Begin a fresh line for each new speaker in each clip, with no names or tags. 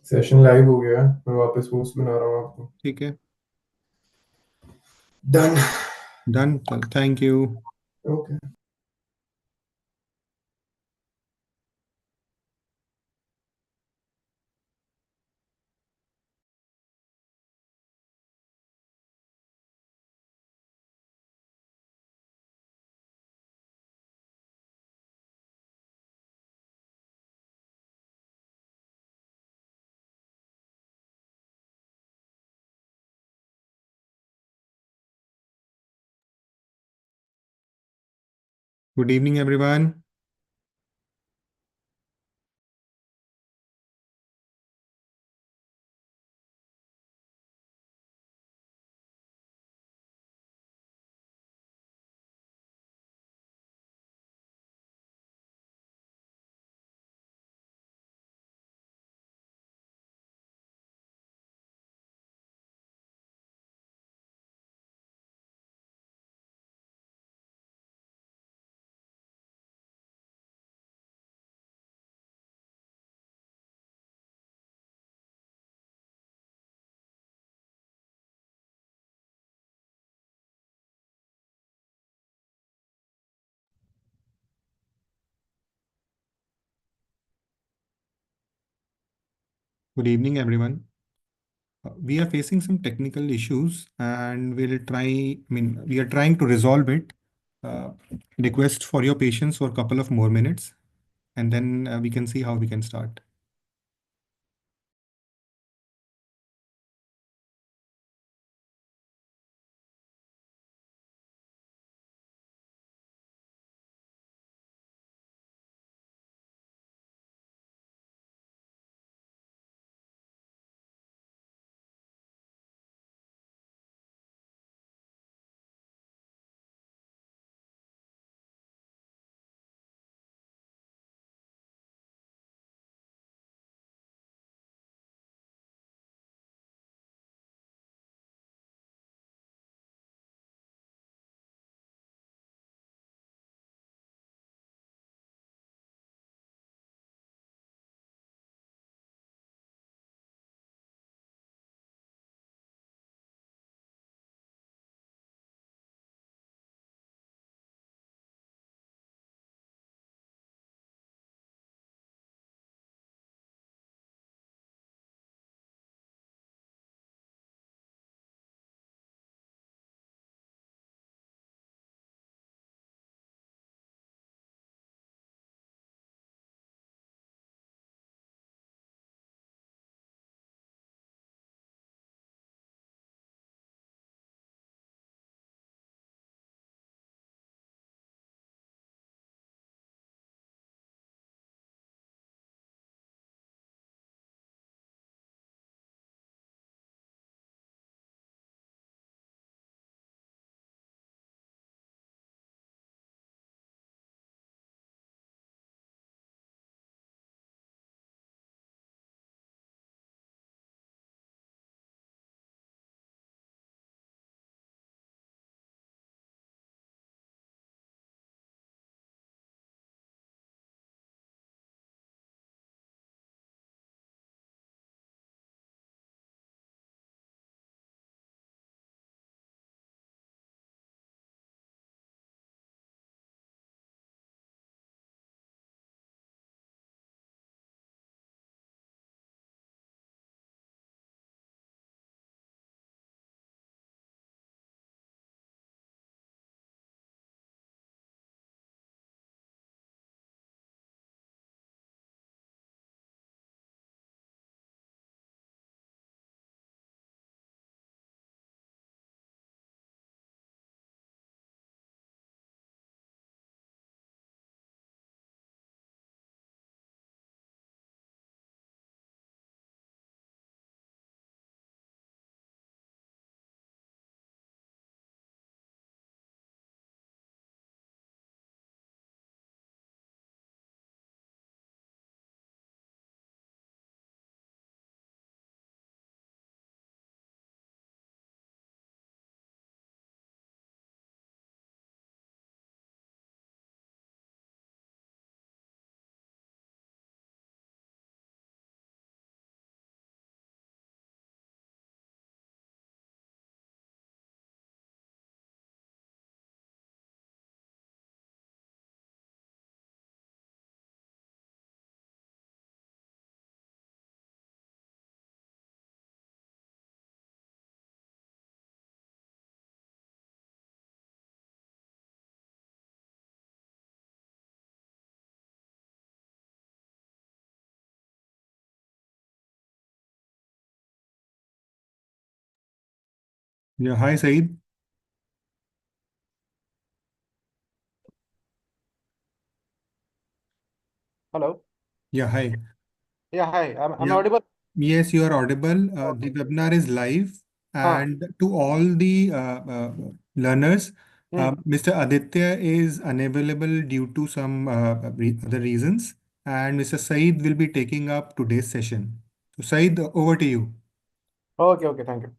Session live हो गया है, मैं वापस पोस्ट बना रहा हूँ आपको।
ठीक है,
डन।
डन। चल, thank you.
Okay.
Good evening, everyone. Good evening, everyone. We are facing some technical issues, and we are trying to resolve it. Request for your patience for a couple of more minutes, and then we can see how we can start. Yeah, hi Saeed.
Hello.
Yeah, hi.
Yeah, hi. I'm
Yeah,
audible.
yes, you are audible. The
Okay.
webinar is live,
Huh.
and to all the learners,
Hmm.
Mr. Aditya is unavailable due to some other reasons, and Mr. Saeed will be taking up today's session. So, Saeed, over to you.
Okay, okay, thank you.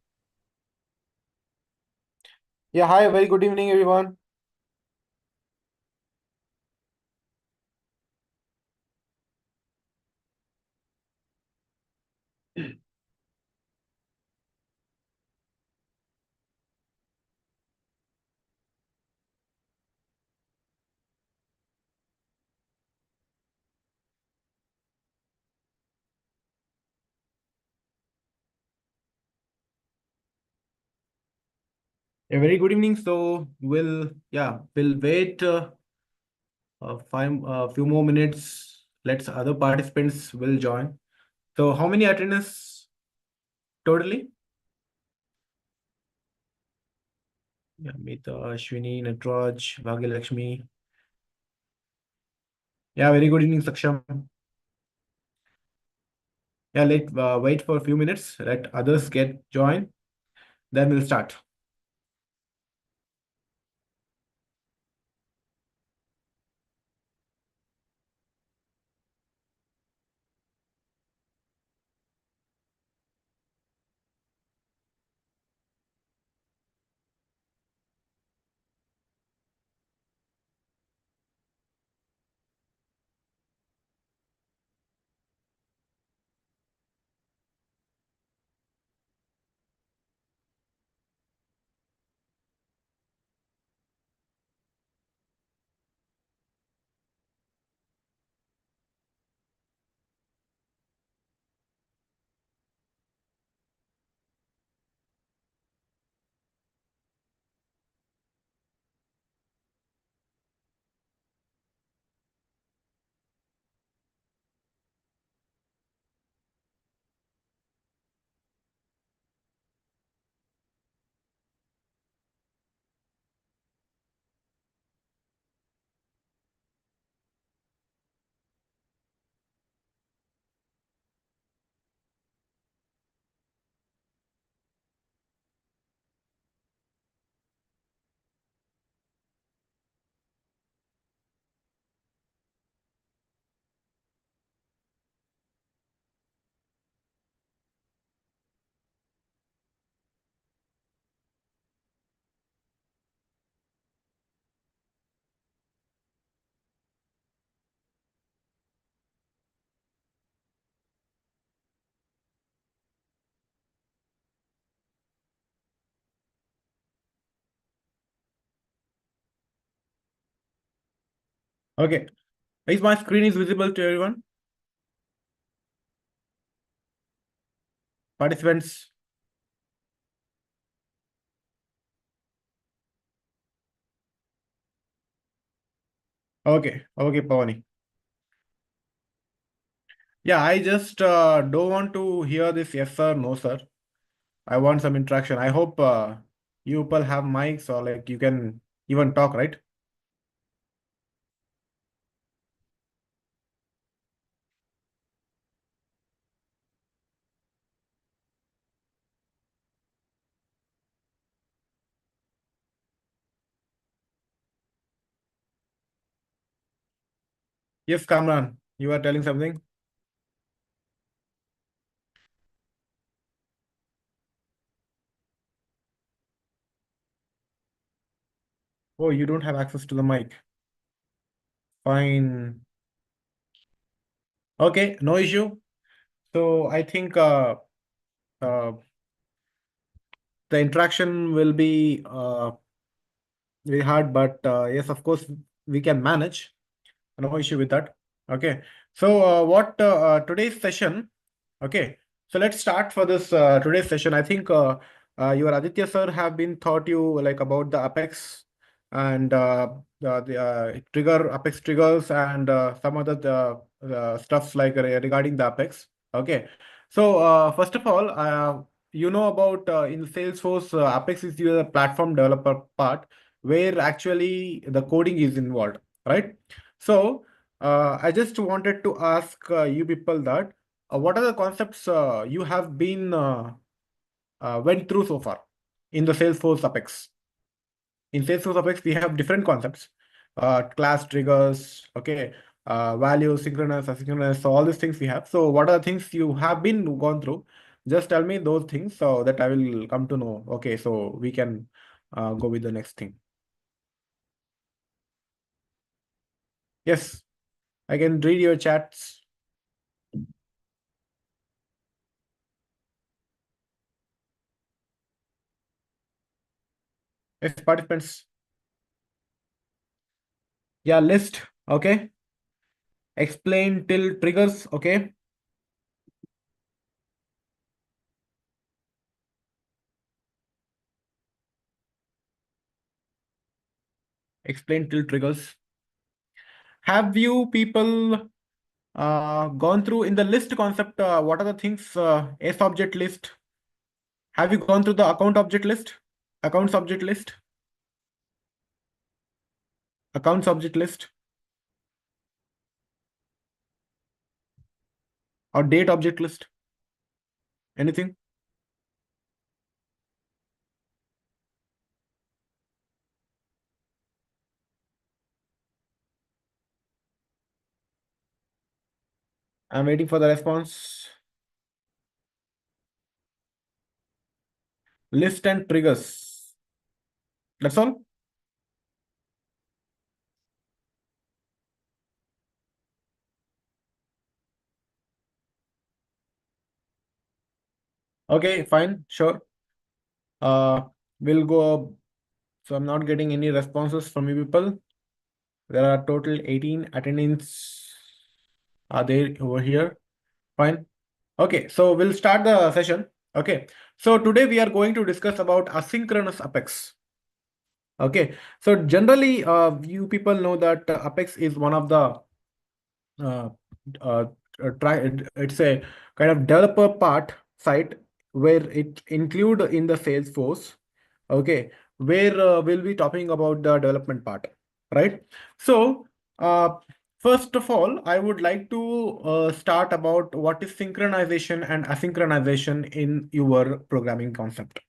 Yeah, hi, very good evening, everyone. A very good evening. So we'll wait few more minutes. Let's other participants will join. So how many attendants totally? Yeah, Mita, Ashwini, Natraj, Bhagyalakshmi. Yeah, very good evening, Saksham. Yeah, let wait for a few minutes. Let others get join. Then we'll start. Okay. Is my screen is visible to everyone? Participants. Okay, okay, Pawani. Yeah, I just don't want to hear this yes sir, no sir. I want some interaction. I hope you people have mics or like you can even talk, right? Yes, Kamran, you are telling something? Oh, you don't have access to the mic. Fine. Okay, no issue. So I think uh, the interaction will be very hard, but yes, of course, we can manage. No issue with that. Okay. So what today's session? Okay. So let's start for this today's session. I think your Aditya sir have been taught you like about the Apex and the trigger Apex triggers and some other stuffs like regarding the Apex. Okay. So first of all, you know about in Salesforce, Apex is the platform developer part where actually the coding is involved, right? So I just wanted to ask you people that what are the concepts you have been went through so far in the Salesforce Apex? In Salesforce Apex, we have different concepts, class triggers, okay, values, synchronous, asynchronous, so all these things we have. So what are the things you have been gone through? Just tell me those things so that I will come to know. Okay, so we can go with the next thing. Yes, I can read your chats. Yes, participants. Yeah, list. Okay. Explain till triggers. Okay. Explain till triggers. Have you people gone through in the list concept? What are the things? S object list. Have you gone through the account object list? Accounts object list? Accounts object list? Or date object list? Anything? I'm waiting for the response. List and triggers. That's all? Okay, fine, sure. We'll go. So I'm not getting any responses from you people. There are total 18 attendings are there over here. Fine. Okay, so we'll start the session. Okay, so today we are going to discuss about asynchronous Apex. Okay, so generally, you people know that Apex is one of the uh, uh, it's a kind of developer part site where it include in the Salesforce. Okay, where we'll be talking about the development part, right? So, first of all, I would like to start about what is synchronization and asynchronization in your programming concept.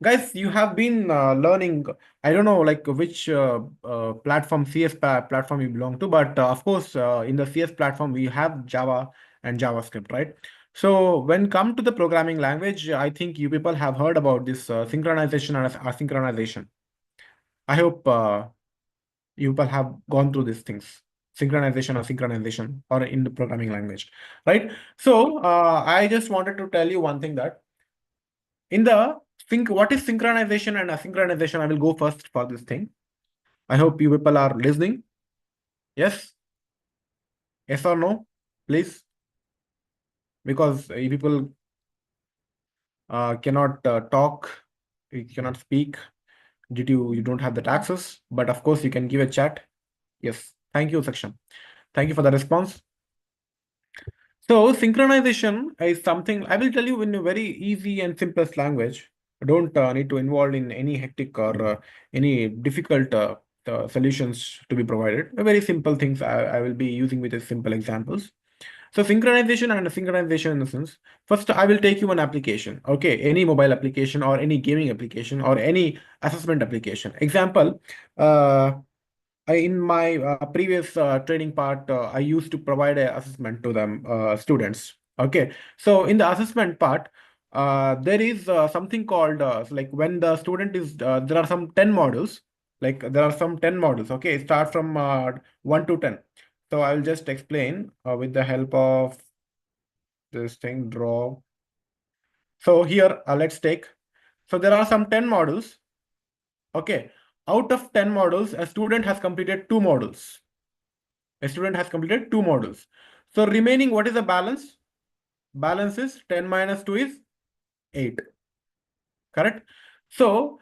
Guys, you have been learning, I don't know like which platform, platform you belong to, but of course, in the CS platform, we have Java and JavaScript, right? So when come to the programming language, I think you people have heard about this synchronization and asynchronization. I hope you people have gone through these things, synchronization or synchronization, or in the programming language, right? So I just wanted to tell you one thing that in the what is synchronization and asynchronization? I will go first for this thing. I hope you people are listening. Yes? Yes or no? Please. Because you people cannot talk, you cannot speak due to you don't have that access. But of course, you can give a chat. Yes. Thank you, section. Thank you for the response. So synchronization is something I will tell you in a very easy and simplest language. I don't need to involve in any hectic or any difficult solutions to be provided. Very simple things I will be using with simple examples. So synchronization and asynchronization in the sense, first I will take you an application. Okay, any mobile application or any gaming application or any assessment application. Example, in my previous training part, I used to provide an assessment to them students. Okay, so in the assessment part, there is something called like when the student is there are some 10 models. Like there are some 10 models. Okay, start from 1 to 10. So I will just explain with the help of this thing draw. So here let's take. So there are some 10 models. Okay, out of 10 models, a student has completed 2 models. A student has completed 2 models. So remaining, what is the balance? Balance is 10 minus 2 is 8. Correct? So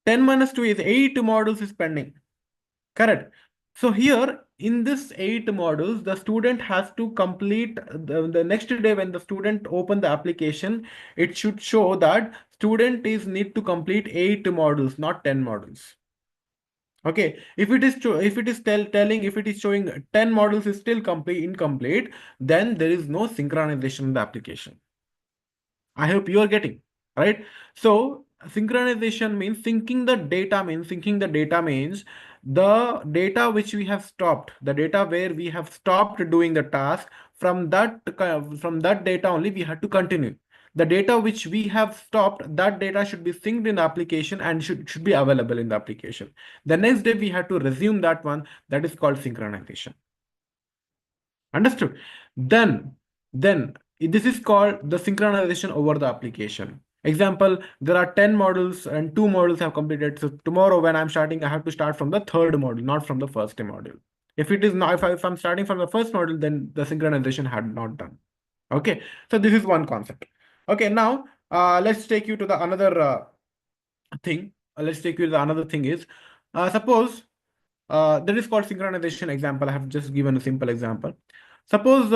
10 minus 2 is 8 models is pending. Correct? So here in this 8 modules, the student has to complete the next day when the student open the application, it should show that student is need to complete 8 modules, not 10 modules. Okay, if it is telling, if it is showing 10 modules is still incomplete, then there is no synchronization in the application. I hope you are getting, right? So synchronization means syncing the data means the data which we have stopped, the data where we have stopped doing the task, from that data only we have to continue. The data which we have stopped, that data should be synced in the application and should be available in the application. The next day we have to resume that one. That is called synchronization. Understood? Then this is called the synchronization over the application. Example, there are 10 models and 2 models have completed. So tomorrow when I'm starting, I have to start from the third module, not from the first module. If it is not, if I'm starting from the first module, then the synchronization had not done. Okay, so this is one concept. Okay, now let's take you to the another thing. Let's take you to the another thing is, suppose that is called synchronization example. I have just given a simple example. Suppose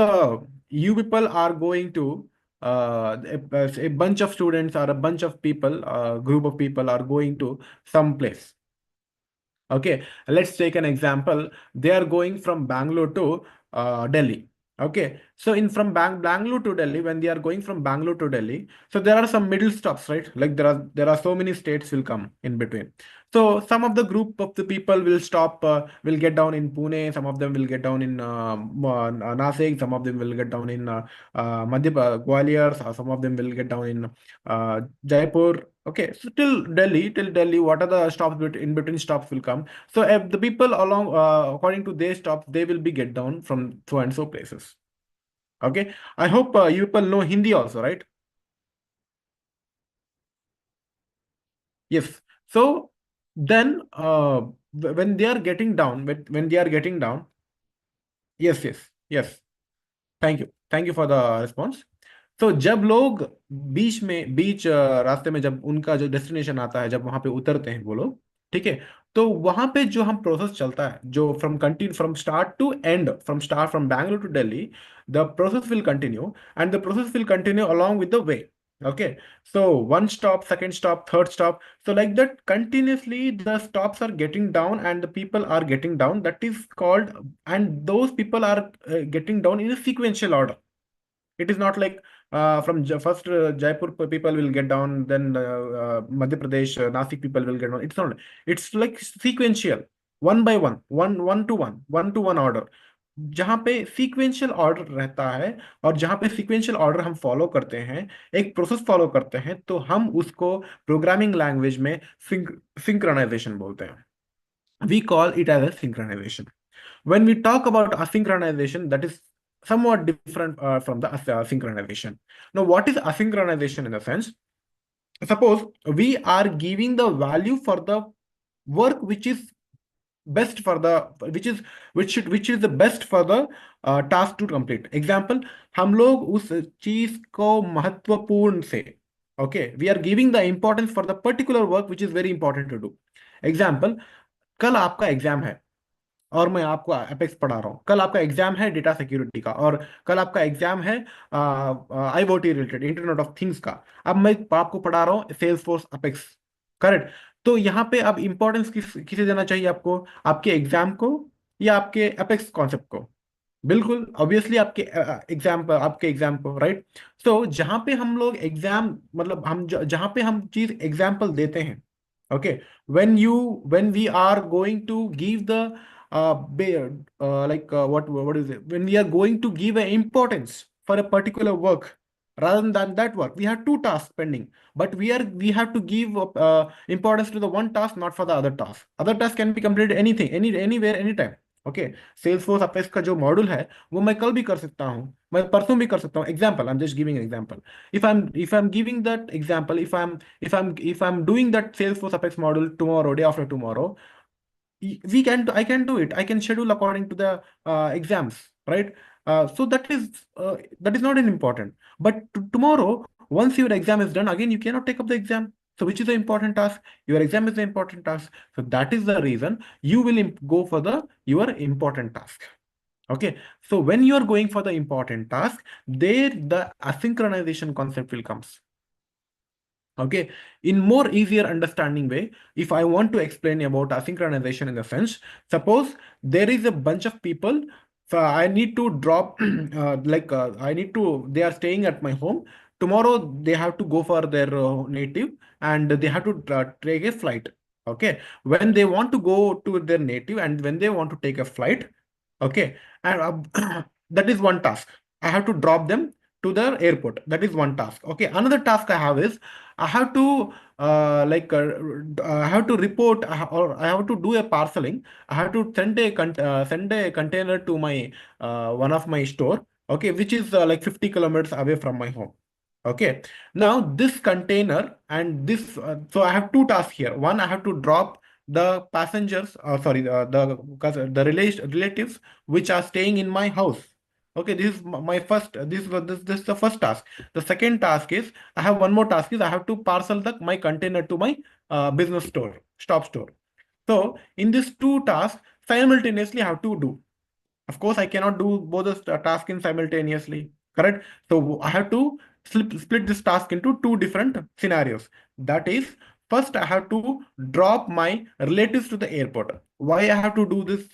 you people are going to a bunch of students or a bunch of people, group of people are going to some place. Okay, let's take an example. They are going from Bangalore to Delhi. Okay, so in from Bangalore to Delhi, when they are going from Bangalore to Delhi, so there are some middle stops, right? Like there are so many states will come in between. So some of the group of the people will stop, will get down in Pune. Some of them will get down in Nasik. Some of them will get down in Gwalior. Some of them will get down in Jaipur. Okay, so till Delhi, what are the stops in between stops will come. So if the people along, according to their stops, they will be get down from so and so places. Okay, I hope you people know Hindi also, right? Yes. So then when they are getting down, when they are getting down, yes. Thank you for the response. तो जब लोग बीच रास्ते में जब उनका जो destination आता है, जब वहां पे उतरते हैं वो लोग, ठीक है, तो वहां पे जो हम प्रोसेस चलता है, जो from start to end, from Bangalore to Delhi, the process will continue and the process will continue along with the way. Okay, so one stop, second stop, third stop, so like that continuously the stops are getting down and the people are getting down. That is called, and those people are getting down in a sequential order. It is not like first Jaipur people will get down, then Madhya Pradesh, Nasik people will get down. It's not. It's like sequential, one by one, one to one order. जहाँ पे sequential order रहता है और जहाँ पे sequential order हम follow करते हैं, एक प्रोसेस फॉलो करते हैं, तो हम उसको प्रोग्रामिंग लैंग्वेज में सिंक्रोनाइजेशन बोलते हैं. We call it as a synchronization. When we talk about asynchronization, that is somewhat different from the synchronization. Now, what is asynchronization in a sense? Suppose we are giving the value for the work which is best for the which is the best for the task to complete. Example, हम लोग उस चीज को महत्वपूर्ण से, okay, we are giving the importance for the particular work which is very important to do. Example, कल आपका exam है और मैं आपको एपेक्स पढ़ा रहा हूँ. कल आपका एग्जाम है डेटा सिक्योरिटी का, और कल आपका एग्जाम है IoT related, internet of things का. अब मैं आपको पढ़ा रहा हूँ सेल्स फोर्स एपेक्स. करेक्ट. तो यहाँ पे अब इंपॉर्टेंस किसे देना चाहिए आपको, आपके एग्जाम को या आपके एपेक्स कॉन्सेप्ट को? बिल्कुल ऑब्वियसली आपके एग्जाम को, राइट. तो जहां पे हम लोग एग्जाम, मतलब हम जहां पे हम चीज एग्जाम्पल देते हैं, okay, when we are going to give the what is it, when we are going to give an importance for a particular work, rather than that work we have two tasks pending, but we have to give importance to the one task, not for the other task. Other task can be completed anywhere anytime. Okay, Salesforce apex का जो module है वो मैं कल भी कर सकता हूँ, मैं परसों भी कर सकता हूँ. Example, I am just giving example. if I'm giving that example, if I'm doing that Salesforce apex module tomorrow, day after tomorrow, I can do it. I can schedule according to the exams, right? So that is not an important. But tomorrow, once your exam is done, again you cannot take up the exam. So which is the important task? Your exam is the important task. So that is the reason you will go for your important task. Okay. So when you are going for the important task, there the asynchronization concept will comes. Okay, in more easier understanding way, if I want to explain about asynchronization in the sense, suppose there is a bunch of people, so I need to drop, they are staying at my home. Tomorrow they have to go for their native, and they have to take a flight. Okay, when they want to go to their native and when they want to take a flight, okay, and that is one task. I have to drop them to the airport. That is one task. Okay, another task I have is I have to I have to report or I have to do a parceling. I have to send a container to my one of my store. Okay, which is like 50 kilometers away from my home. Okay, now this container and this so I have two tasks here. One, I have to drop the passengers, relatives which are staying in my house. Okay, this is my first. This is the first task. The second task is I have one more task is I have to parcel my container to my business store, stop store. So in these two tasks simultaneously I have to do. Of course, I cannot do both the task in simultaneously, correct? So I have to split this task into two different scenarios. That is, first I have to drop my relatives to the airport. Why I have to do this?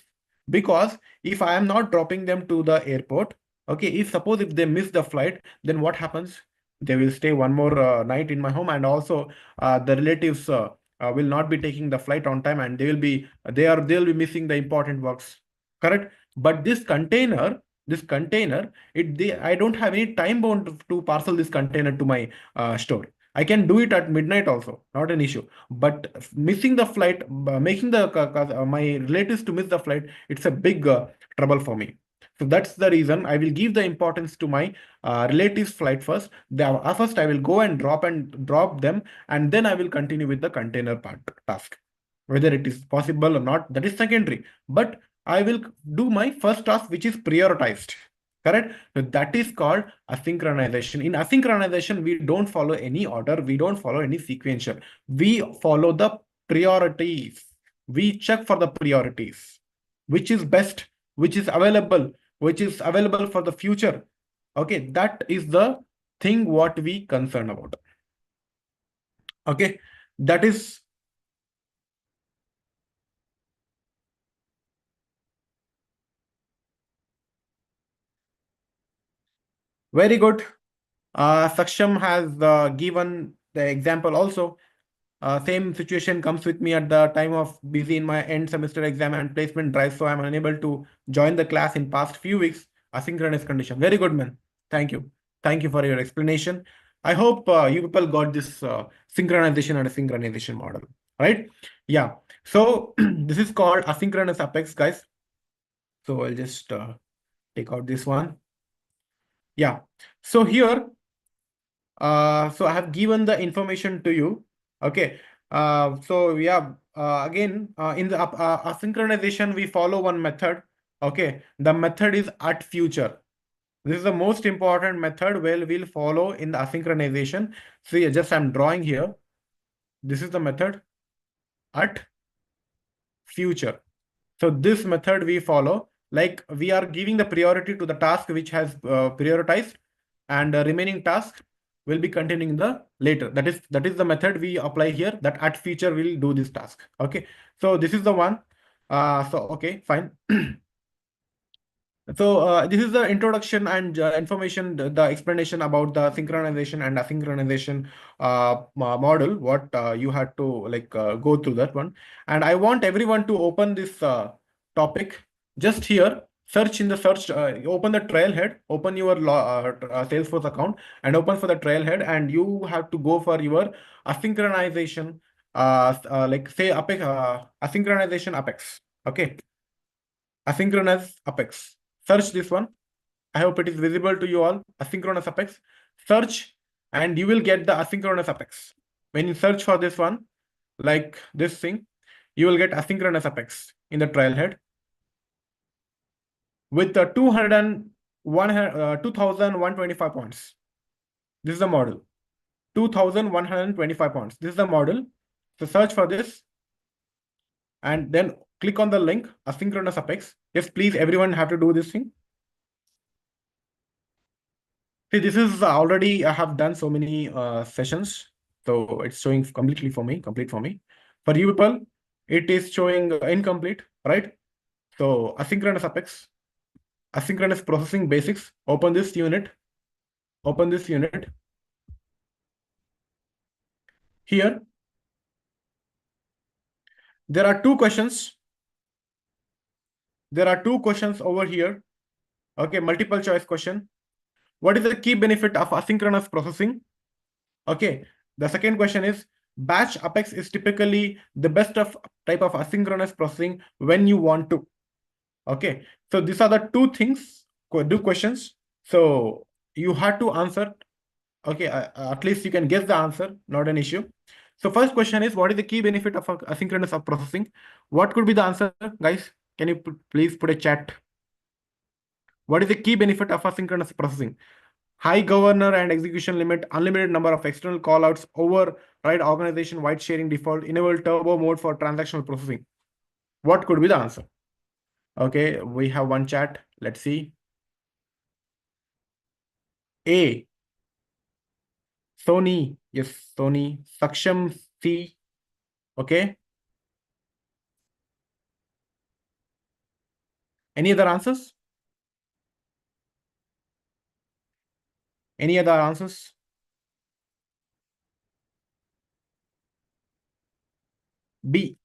Because if I am not dropping them to the airport, okay, if they miss the flight, then what happens? They will stay one more night in my home, and also the relatives will not be taking the flight on time, and they'll be missing the important works, correct? But this container, I don't have any time bound to parcel this container to my store. I can do it at midnight also, not an issue. But missing the flight, making my relatives to miss the flight, it's a big trouble for me. So that's the reason I will give the importance to my relatives' flight first. First, I will go and drop them, and then I will continue with the container part task. Whether it is possible or not, that is secondary. But I will do my first task, which is prioritized. Correct? So that is called asynchronization. In asynchronization, we don't follow any order, we don't follow any sequential. We follow the priorities. We check for the priorities, which is best, which is available for the future. Okay, that is the thing what we concern about. Okay, that is very good. Saksham has given the example also. Same situation comes with me at the time of busy in my end semester exam and placement drive, so I'm unable to join the class in past few weeks. Asynchronous condition. Very good, man. Thank you. Thank you for your explanation. I hope you people got this synchronization and asynchronization model, right? Yeah. So this is called asynchronous apex, guys. So I'll just take out this one. Yeah. So here, so I have given the information to you. Okay. So yeah, again, in the asynchronization, we follow one method. Okay. The method is at future. This is the most important method we'll follow in the asynchronization. See, just I'm drawing here. This is the method at future. So this method we follow, like we are giving the priority to the task which has prioritized, and the remaining task will be continuing the later. That is the method we apply here, that at future will do this task. Okay, so this is the one. So okay, fine. So this is the introduction and information, the explanation about the synchronization and asynchronization model, what you had to like go through that one. And I want everyone to open this topic just here, search in the search, open the trailhead, open your Salesforce account and open for the trailhead, and you have to go for your asynchronization, like say Apex, asynchronization Apex. Okay, asynchronous Apex. Search this one. I hope it is visible to you all. Asynchronous Apex. Search and you will get the asynchronous Apex. When you search for this one, like this thing, you will get asynchronous Apex in the trailhead with the 2125 points. This is the model. 2,125 points. This is the model. So search for this and then click on the link asynchronous apex. Yes, please, everyone have to do this thing. See, this is already, I have done so many sessions. So it's showing completely for me, complete for me. For you people, it is showing incomplete, right? So asynchronous apex, asynchronous processing basics, open this unit, open this unit. Here, there are two questions. There are two questions over here. Okay, multiple choice question. What is the key benefit of asynchronous processing? Okay, the second question is batch apex is typically the best of type of asynchronous processing when you want to. Okay, so these are the two things, two questions. So you had to answer. Okay, at least you can guess the answer, not an issue. So first question is, what is the key benefit of asynchronous processing? What could be the answer, guys? Can you please put a chat? What is the key benefit of asynchronous processing? High governor and execution limit, unlimited number of external callouts, override organization-wide sharing default, enable turbo mode for transactional processing. What could be the answer? Okay, we have one chat. Let's see. A. Sony. Yes, Sony. Saksham C. Okay. Any other answers? Any other answers? B.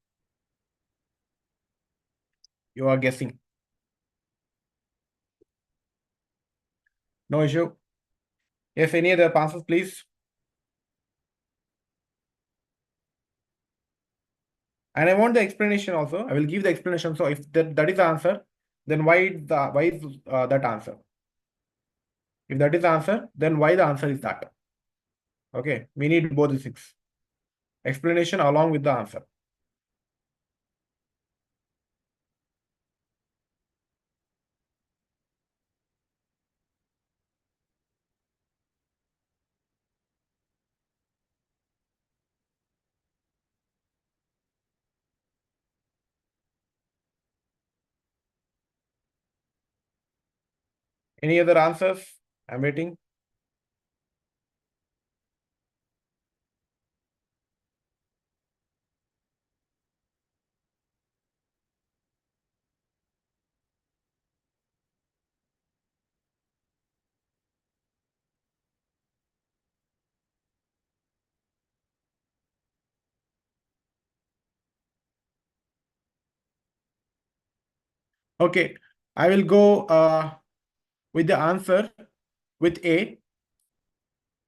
You are guessing. No issue. Yes, any other answers, please? And I want the explanation also. I will give the explanation. So if that is the answer, then why is that answer? If that is the answer, then why the answer is that? Okay, we need both the things. Explanation along with the answer. Any other answers? I'm waiting. Okay, I will go with the answer with A.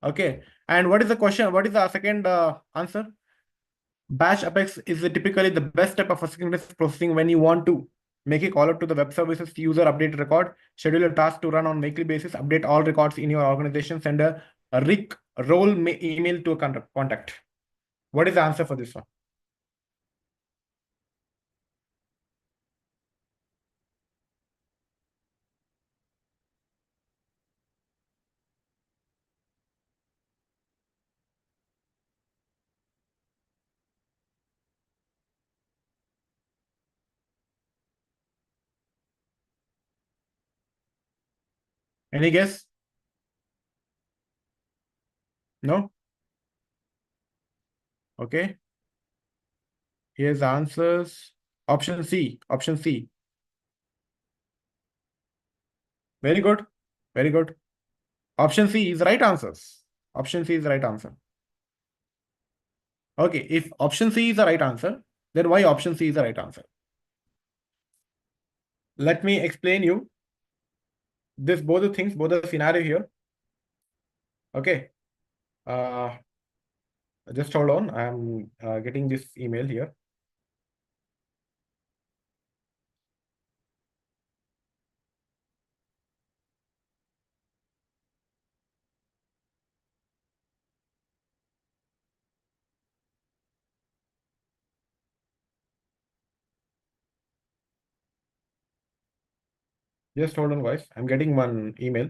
Okay, and what is the question? What is the second answer? Batch Apex is typically the best type of asynchronous processing when you want to make a call out to the web services user update record, schedule a task to run on weekly basis, update all records in your organization, send a RIC role email to a contact. What is the answer for this one? Any guess? No? Okay. Here's the answers. Option C. Option C. Very good. Very good. Option C is right answers. Option C is the right answer. Okay, if option C is the right answer, then why option C is the right answer? Let me explain you this both the things, both the scenario here. Okay. Uh, just hold on. I'm getting this email here. Just hold on, guys. I'm getting one email.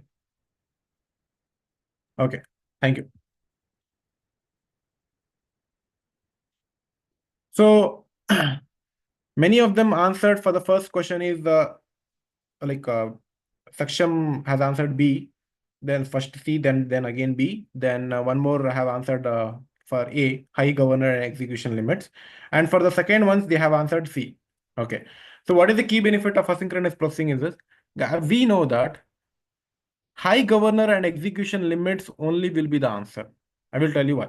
Okay. Thank you. So many of them answered for the first question is the like Saksham has answered B, then first C, then again B, then one more have answered for A, high governor and execution limits, and for the second ones they have answered C. Okay, so what is the key benefit of asynchronous processing is this? We know that high governor and execution limits only will be the answer. I will tell you why.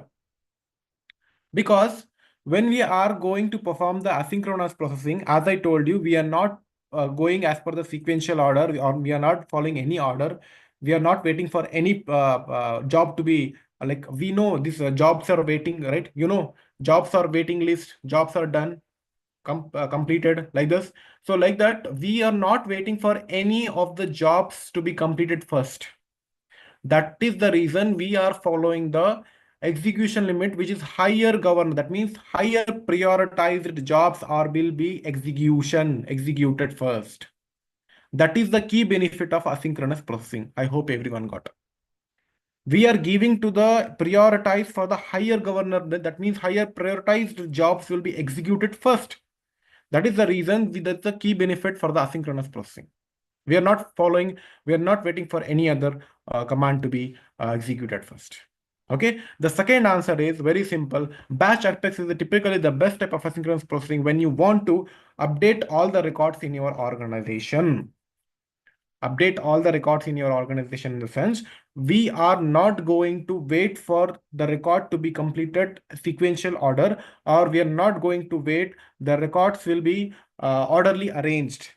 Because when we are going to perform the asynchronous processing, as I told you, we are not going as per the sequential order, or we are not following any order. We are not waiting for any job to be like, we know these jobs are waiting, right? You know, jobs are waiting list, jobs are done, completed like this. So like that, we are not waiting for any of the jobs to be completed first. That is the reason we are following the execution limit, which is higher governor. That means higher prioritized jobs are will be executed first. That is the key benefit of asynchronous processing. I hope everyone got it. We are giving to the prioritize for the higher governor. That means higher prioritized jobs will be executed first. That is the reason that's the key benefit for the asynchronous processing. We are not following, we are not waiting for any other command to be executed first. Okay, the second answer is very simple. Batch apex is typically the best type of asynchronous processing when you want to update all the records in your organization. Update all the records in your organization in the sense, we are not going to wait for the record to be completed sequential order, or we are not going to wait, the records will be orderly arranged.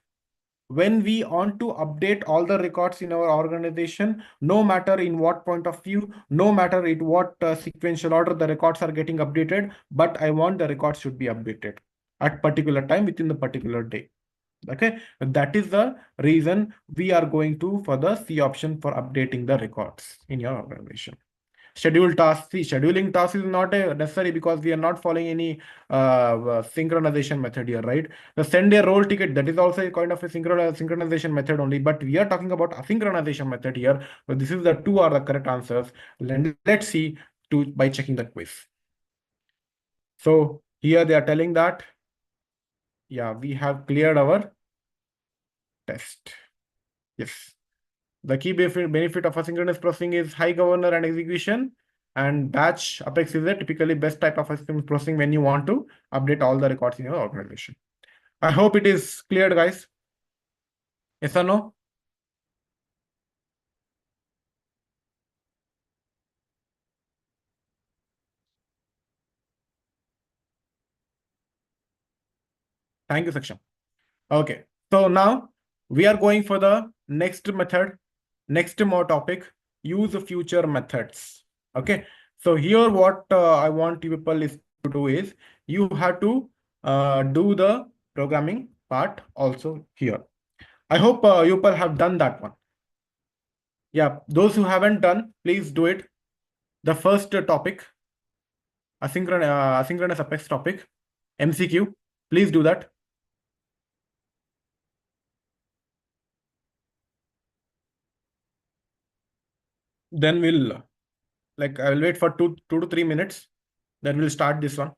When we want to update all the records in our organization, no matter in what point of view, no matter in what sequential order the records are getting updated, but I want the records should be updated at particular time within the particular day. Okay, that is the reason we are going to for the C option for updating the records in your organization. Schedule tasks. See, scheduling tasks is not necessary because we are not following any synchronization method here, right? The send a roll ticket, that is also a kind of a synchronization method only, but we are talking about asynchronization method here. So this is the two are the correct answers. Let's see by checking the quiz. So here they are telling that, yeah, we have cleared our test. Yes. The key benefit of asynchronous processing is high governor and execution, and batch apex is a typically best type of asynchronous processing when you want to update all the records in your organization. I hope it is clear, guys. Yes or no? Thank you, Saksham. Okay, so now we are going for the next method, next more topic, use future methods. Okay, so here what I want you people is to do is you have to do the programming part also here. I hope you people have done that one. Yeah, those who haven't done, please do it. The first topic, asynchronous apex topic, MCQ, please do that. Then we'll I will wait for 2 to 3 minutes. Then we'll start this one.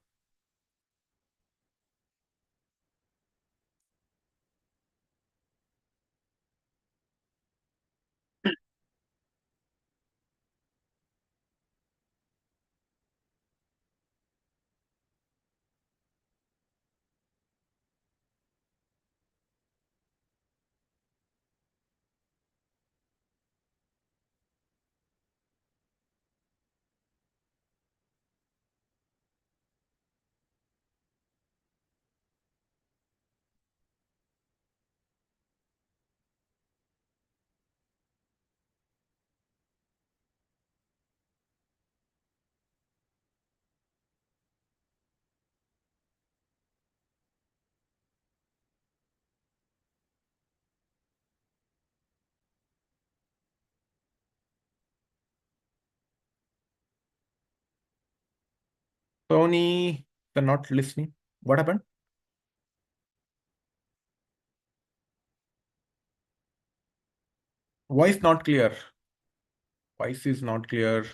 Tony, they're not listening. What happened? Voice not clear. Voice is not clear.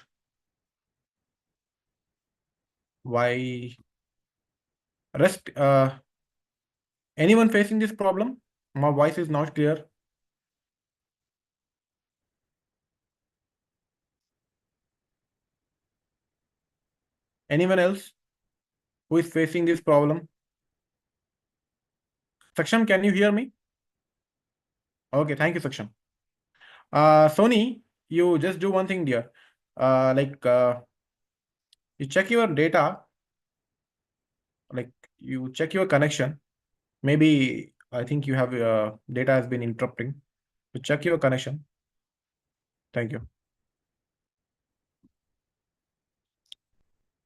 Why? Rest, anyone facing this problem? My voice is not clear. Anyone else who is facing this problem? Saksham, can you hear me? Okay, thank you, Saksham. Sony, you just do one thing, dear. You check your data, like you check your connection. Maybe I think you have data has been interrupting. You check your connection. Thank you.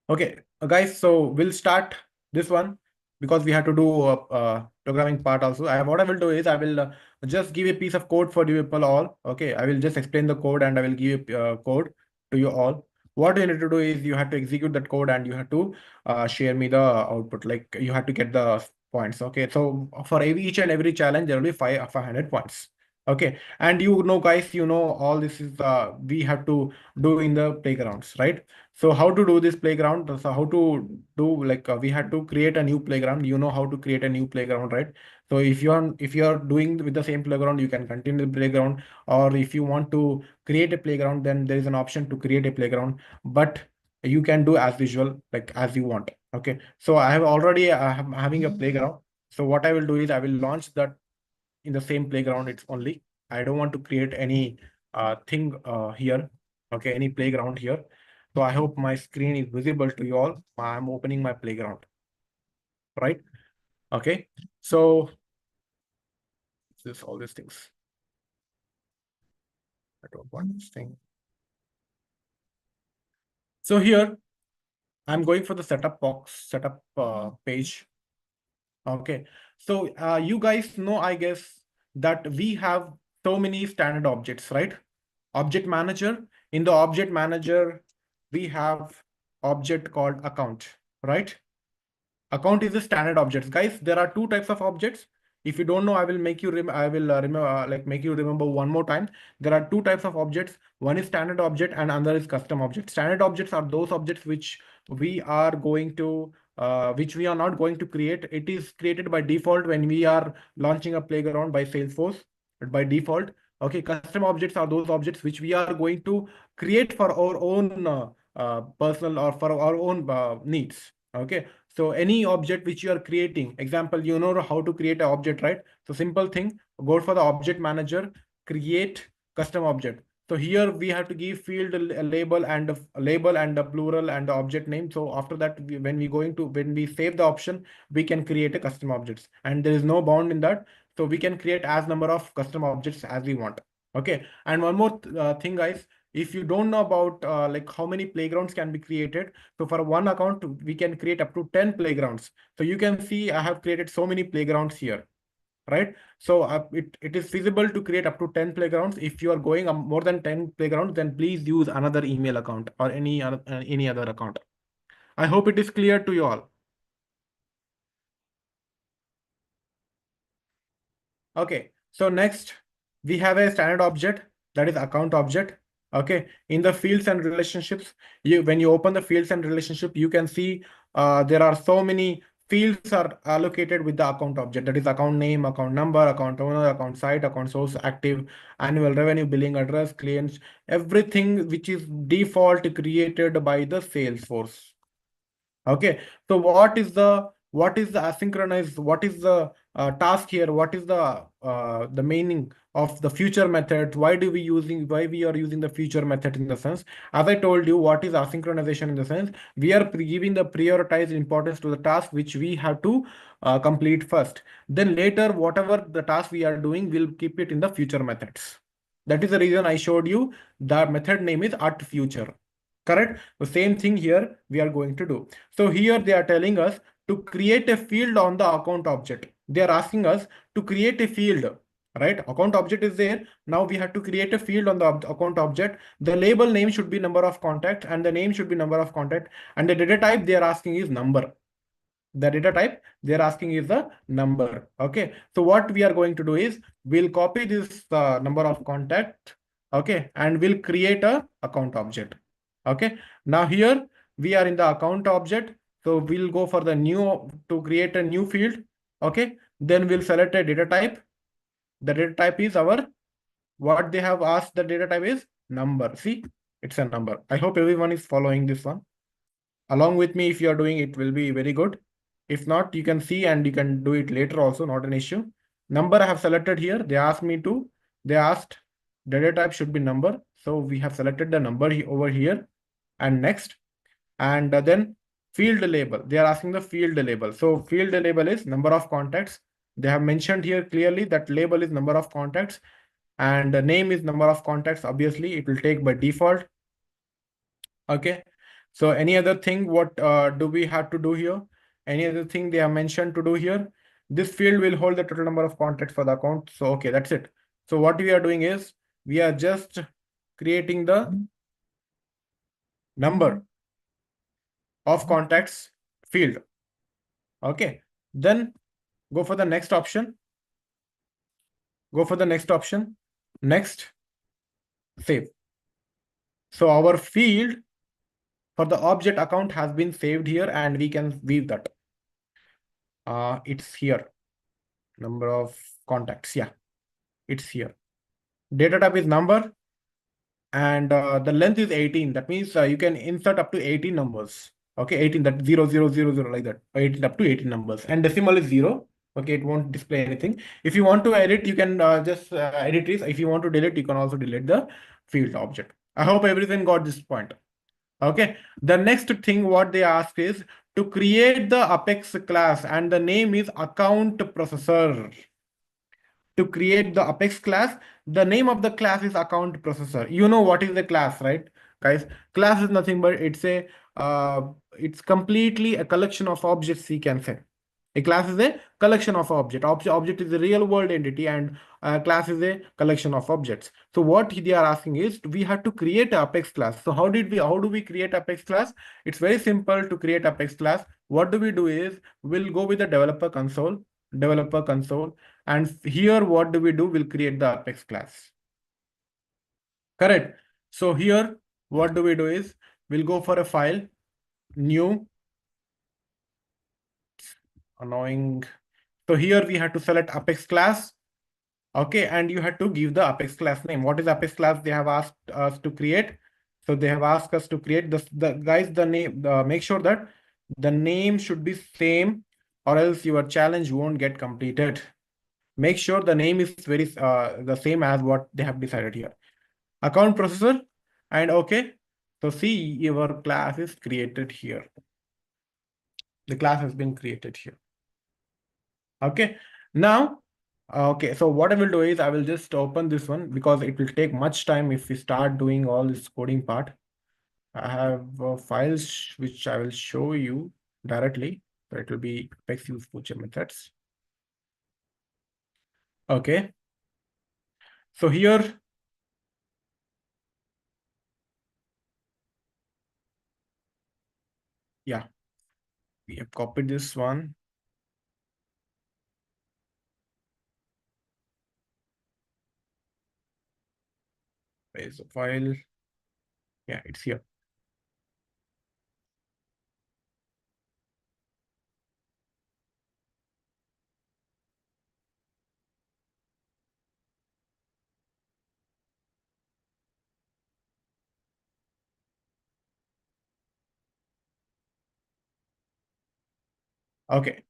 Okay, guys, so we'll start this one because we have to do programming part also. What I will do is I will just give a piece of code for you people all. Okay, I will just explain the code and I will give code to you all. What you need to do is you have to execute that code and you have to share me the output. Like you have to get the points. Okay, so for each and every challenge there will be 500 points. Okay, and guys, all this is we have to do in the playgrounds, right? So how to do this playground? So how to do, like we had to create a new playground. You know how to create a new playground, right? So if you are doing with the same playground, you can continue the playground. Or if you want to create a playground, then there is an option to create a playground. But you can do as usual, like as you want. Okay. So I have already having a playground. So what I will do is I will launch that in the same playground. It's only I don't want to create any thing here. Okay, any playground here. So I hope my screen is visible to you all. I'm opening my playground, right? Okay, so this all these things. I don't want this thing. So here I'm going for the setup box, setup page. Okay, so you guys know, I guess, that we have so many standard objects, right? Object manager. In the object manager, we have object called account, right? Account is a standard objects. Guys, there are two types of objects. If you don't know, I will make you make you remember one more time. There are two types of objects. One is standard object and another is custom object. Standard objects are those objects which we are going to which we are not going to create. It is created by default when we are launching a playground by Salesforce by default. Okay, custom objects are those objects which we are going to create for our own personal or for our own needs. Okay, so any object which you are creating, example, you know how to create an object, right? So simple thing, go for the object manager, create custom object. So here we have to give field a label and a plural and the object name. So after that, when we save the option, we can create a custom objects and there is no bound in that. So we can create as number of custom objects as we want. Okay. And one more thing, guys, if you don't know about like how many playgrounds can be created, so for one account, we can create up to 10 playgrounds. So you can see I have created so many playgrounds here, right? So it is feasible to create up to 10 playgrounds. If you are going more than 10 playgrounds, then please use another email account or any other account. I hope it is clear to you all. Okay, so next we have a standard object, that is account object. Okay, in the fields and relationships, when you open the fields and relationship, you can see there are so many fields are allocated with the account object, that is account name, account number, account owner, account site, account source, active, annual revenue, billing address, clients, everything which is default created by the Salesforce. Okay, so what is the asynchronous, what is the task here, what is the meaning of the future method, why we are using the future method? In the sense, as I told you, what is asynchronization? In the sense, we are giving the prioritized importance to the task which we have to complete first, then later whatever the task we are doing, we'll keep it in the future methods. That is the reason I showed you the method name is at future. Correct? The same thing here we are going to do. So here they are telling us to create a field on the account object. They are asking us to create a field, right? Account object is there. Now we have to create a field on the account object. The label name should be number of contact and the name should be number of contact. And the data type they are asking is number. The data type they are asking is the number. Okay. So what we are going to do is we'll copy this number of contact. Okay. And we'll create a account object. Okay, now here we are in the account object. So we'll go for the new to create a new field. Okay. Then we'll select a data type. The data type is our, what they have asked the data type is number. See, it's a number. I hope everyone is following this one. Along with me, if you are doing it, will be very good. If not, you can see and you can do it later also, not an issue. Number I have selected here. They asked data type should be number. So we have selected the number over here and next. And then field label. They are asking the field label. So field label is number of contacts. They have mentioned here clearly that label is number of contacts and the name is number of contacts. Obviously, it will take by default. Okay. So any other thing, what do we have to do here? Any other thing they have mentioned to do here? This field will hold the total number of contacts for the account. So, okay, that's it. So what we are doing is we are just creating the number of contacts field. Okay. Then go for the next option. Go for the next option. Next, save. So our field for the object account has been saved here and we can view that. It's here. Number of contacts. Yeah, it's here. Data type is number and the length is 18. That means you can insert up to 18 numbers. Okay, 18, that 0000 like that. 18 up to 18 numbers and decimal is 0. Okay, it won't display anything. If you want to edit, you can just edit it. If you want to delete, you can also delete the field object. I hope everything got this point. Okay, the next thing what they ask is to create the Apex class and the name is account processor. To create the Apex class, the name of the class is account processor. You know what is the class, right, guys? Class is nothing but it's completely a collection of objects, you can say. A class is a collection of objects. Object is a real world entity and a class is a collection of objects. So what they are asking is we have to create an Apex class. So how do we create Apex class? It's very simple to create Apex class. What do we do is we'll go with the developer console. And here, what do? We'll create the Apex class. Correct. So here, what do we do is we'll go for a file, new, annoying. So here we have to select Apex class. Okay, and you have to give the Apex class name. What is Apex class they have asked us to create? So they have asked us to create the name. Make sure that the name should be same, or else your challenge won't get completed. Make sure the name is the same as what they have decided here. Account processor and okay. So see, your class is created here. The class has been created here. Okay. Now, okay. So what I will do is I will just open this one because it will take much time if we start doing all this coding part. I have files which I will show you directly. So it will be Apex use feature methods. Okay. So here, yeah, we have copied this one. Where is the file? Yeah, it's here. Okay.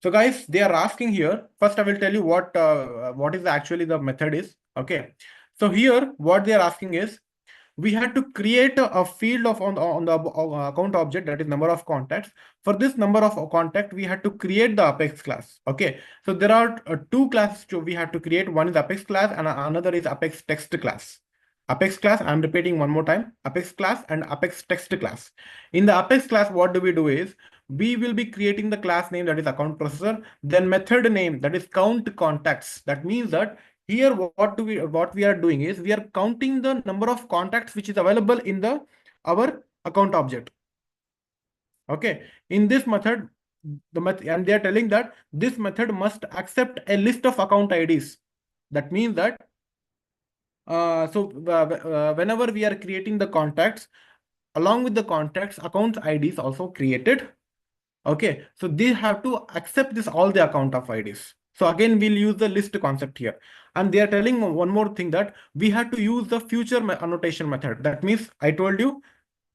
So guys, they are asking here. First, I will tell you what is actually the method is. Okay. So here, what they are asking is we had to create a field of on the account object, that is number of contacts. For this number of contact, we had to create the Apex class. Okay. So there are two classes we had to create. One is Apex class and another is Apex text class. Apex class, I'm repeating one more time, Apex class and Apex text class. In the Apex class, what do we do is we will be creating the class name, that is account processor, then method name, that is count contacts. That means that here what we are doing is we are counting the number of contacts which is available in our account object. Okay, in this method, and they are telling that this method must accept a list of account IDs. That means that whenever we are creating the contacts, along with the contacts, account ID is also created. Okay, so they have to accept this all the account of IDs. So again, we'll use the list concept here. And they are telling one more thing, that we have to use the future annotation method. That means I told you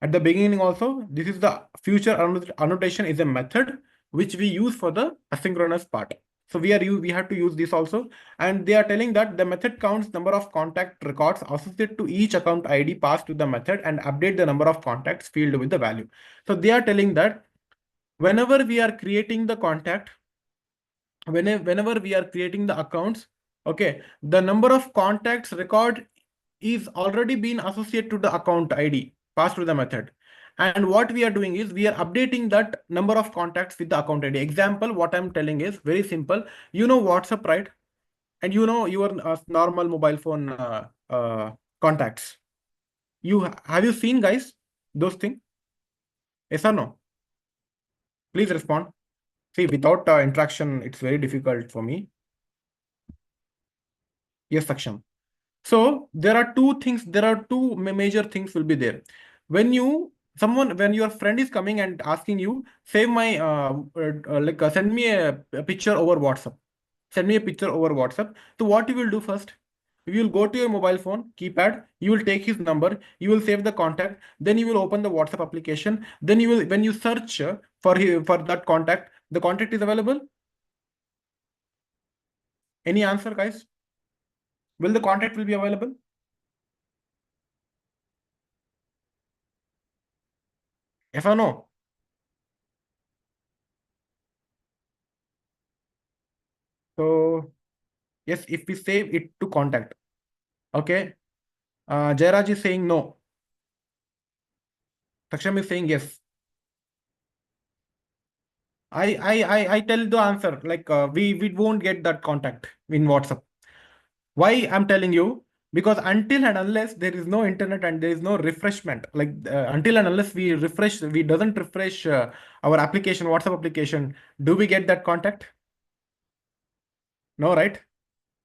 at the beginning also, this is the future annotation is a method which we use for the asynchronous part. So we have to use this also. And they are telling that the method counts number of contact records associated to each account ID passed to the method and update the number of contacts field with the value. So they are telling that whenever we are creating the contact, whenever we are creating the accounts, okay, the number of contacts record is already been associated to the account ID passed to the method. And what we are doing is we are updating that number of contacts with the account ID. Example, what I'm telling is very simple. You know WhatsApp, right? And you know your normal mobile phone contacts. Have you seen, guys, those things? Yes or no? Please respond. See, without interaction, it's very difficult for me. Yes, Saksham. So there are two things, there are two major things will be there. When when your friend is coming and asking you, save my, send me a picture over WhatsApp. Send me a picture over WhatsApp. So what you will do first? You will go to your mobile phone, keypad, you will take his number, you will save the contact, then you will open the WhatsApp application, then you will, when you search for that contact, the contact is available. Any answer, guys? Will the contact will be available? Yes or no? So yes, if we save it to contact. Okay. Jairaj is saying no. Saksham is saying yes. I tell the answer, like we won't get that contact in WhatsApp. Why I'm telling you? Because until and unless there is no internet and there is no refreshment, like until and unless we doesn't refresh our application, WhatsApp application, do we get that contact? No, right?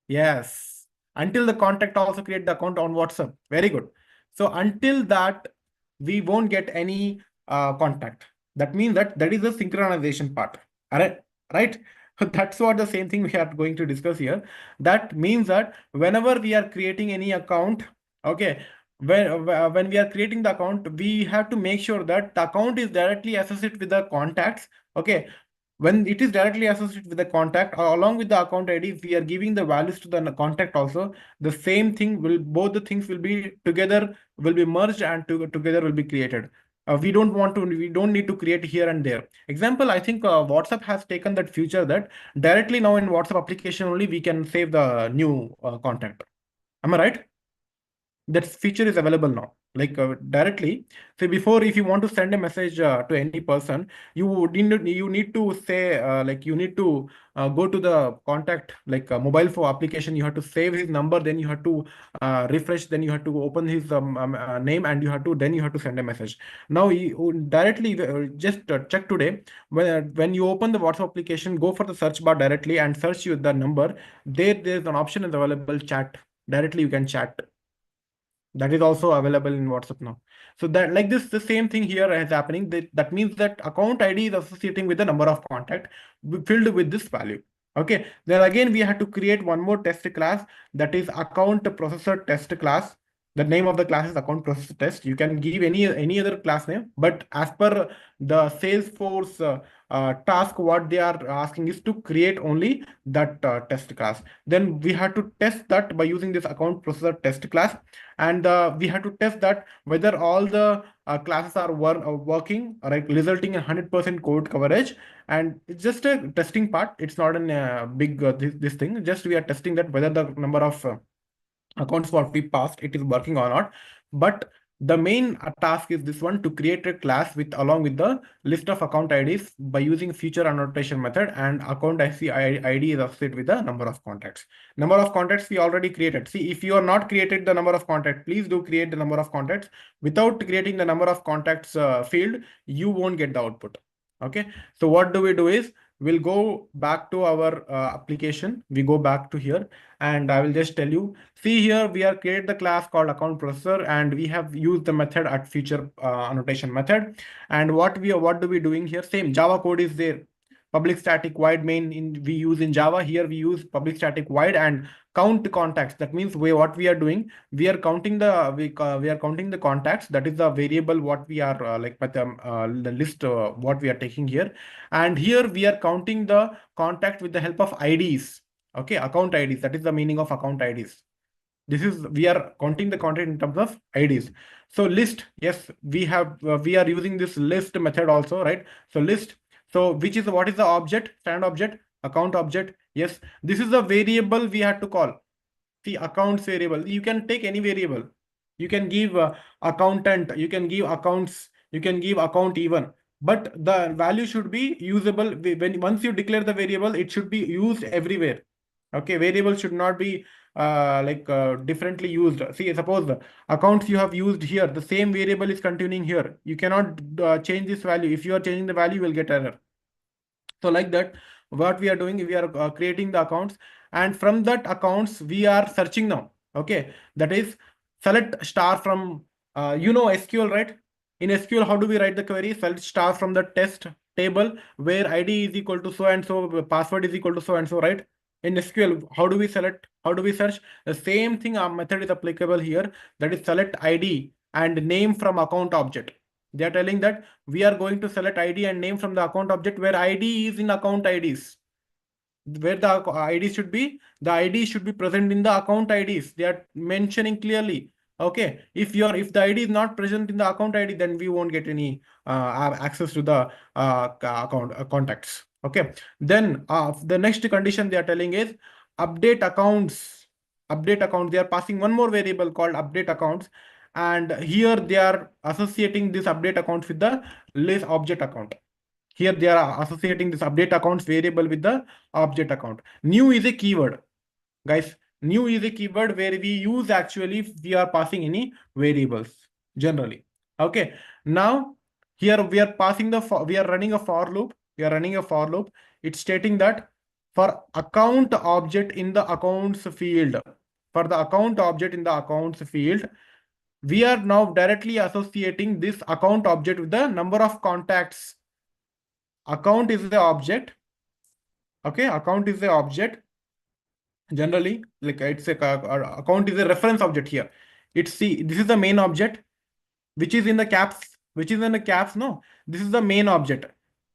Yes. Until the contact also create the account on WhatsApp. Very good. So until that, we won't get any contact. That means that is the synchronization part. All right. Right. That's what the same thing we are going to discuss here. That means that whenever we are creating any account, okay, when we are creating the account, we have to make sure that the account is directly associated with the contacts. Okay, when it is directly associated with the contact or along with the account ID, if we are giving the values to the contact also, the same thing will, both the things will be together, will be merged and together will be created. We don't need to create here and there. Example, I think WhatsApp has taken that feature that directly now in WhatsApp application only we can save the new contact. Am I right? That feature is available now, like directly. So before, if you want to send a message to any person, you need to say, like you need to go to the contact, like mobile phone application, you have to save his number, then you have to refresh, then you have to open his name, and then you have to send a message. Now you directly just check today, when you open the WhatsApp application, go for the search bar directly and search you the number. There's an option is available, chat. Directly you can chat. That is also available in WhatsApp now. So that, like this, the same thing here is happening. That means that account ID is associating with the number of contact filled with this value. Okay. Then again, we have to create one more test class, that is account processor test class. The name of the class is account processor test. You can give any other class name, but as per the Salesforce task, what they are asking is to create only that test class. Then we have to test that by using this account processor test class, and we have to test that whether all the classes are working, right, resulting in 100% code coverage. And it's just a testing part. It's not a big this thing. Just we are testing that whether the number of accounts what we passed, it is working or not. But the main task is this one, to create a class with along with the list of account IDs by using feature annotation method, and account ID is associated with the number of contacts. Number of contacts we already created. See, if you are not created the number of contacts, please do create the number of contacts. Without creating the number of contacts field, you won't get the output. Okay. So what do we do is we'll go back to our application. We go back to here, and I will just tell you. See here, we have created the class called account processor, and we have used the method at feature annotation method. And what do we doing here? Same Java code is there. Public static void main we use in Java. Here we use public static void and count contacts. That means what we are doing, we are counting the contacts. That is the variable what we are the list what we are taking here. And here we are counting the contact with the help of IDs. Okay, account IDs. That is the meaning of account IDs. We are counting the content in terms of IDs. So list, yes, we are using this list method also, right? So list. So what is the object? Standard object, account object. Yes, this is the variable we had to call. See, accounts variable. You can take any variable. You can give accountant. You can give accounts. You can give account even. But the value should be usable. Once you declare the variable, it should be used everywhere. Okay, variable should not be differently used. See, suppose the accounts you have used here, the same variable is continuing here. You cannot change this value. If you are changing the value, you will get error. So like that, what we are doing, we are creating the accounts, and from that accounts we are searching now. Okay, that is select star from SQL, right? In SQL, how do we write the query? Select star from the test table where ID is equal to so and so, password is equal to so and so, right? In SQL, how do we select? How do we search? The same thing, our method is applicable here. That is select ID and name from account object. They are telling that we are going to select ID and name from the account object where ID is in account IDs. Where the ID should be, the ID should be present in the account IDs. They are mentioning clearly. Okay, if the ID is not present in the account ID, then we won't get any access to the account contacts. Okay, then the next condition they are telling is update accounts. Update account. They are passing one more variable called update accounts, and here they are associating this update accounts with the list object account. Here they are associating this update accounts variable with the object account. New is a keyword, guys. New is a keyword where we use actually if we are passing any variables generally. Okay. Now here we are we are running a for loop. We are running a for loop. It's stating that for account object in the accounts field, for the account object in the accounts field, we are now directly associating this account object with the number of contacts. Account is the object. Okay, account is the object. Generally, like it's account is a reference object here. This is the main object, which is in the caps, no, this is the main object,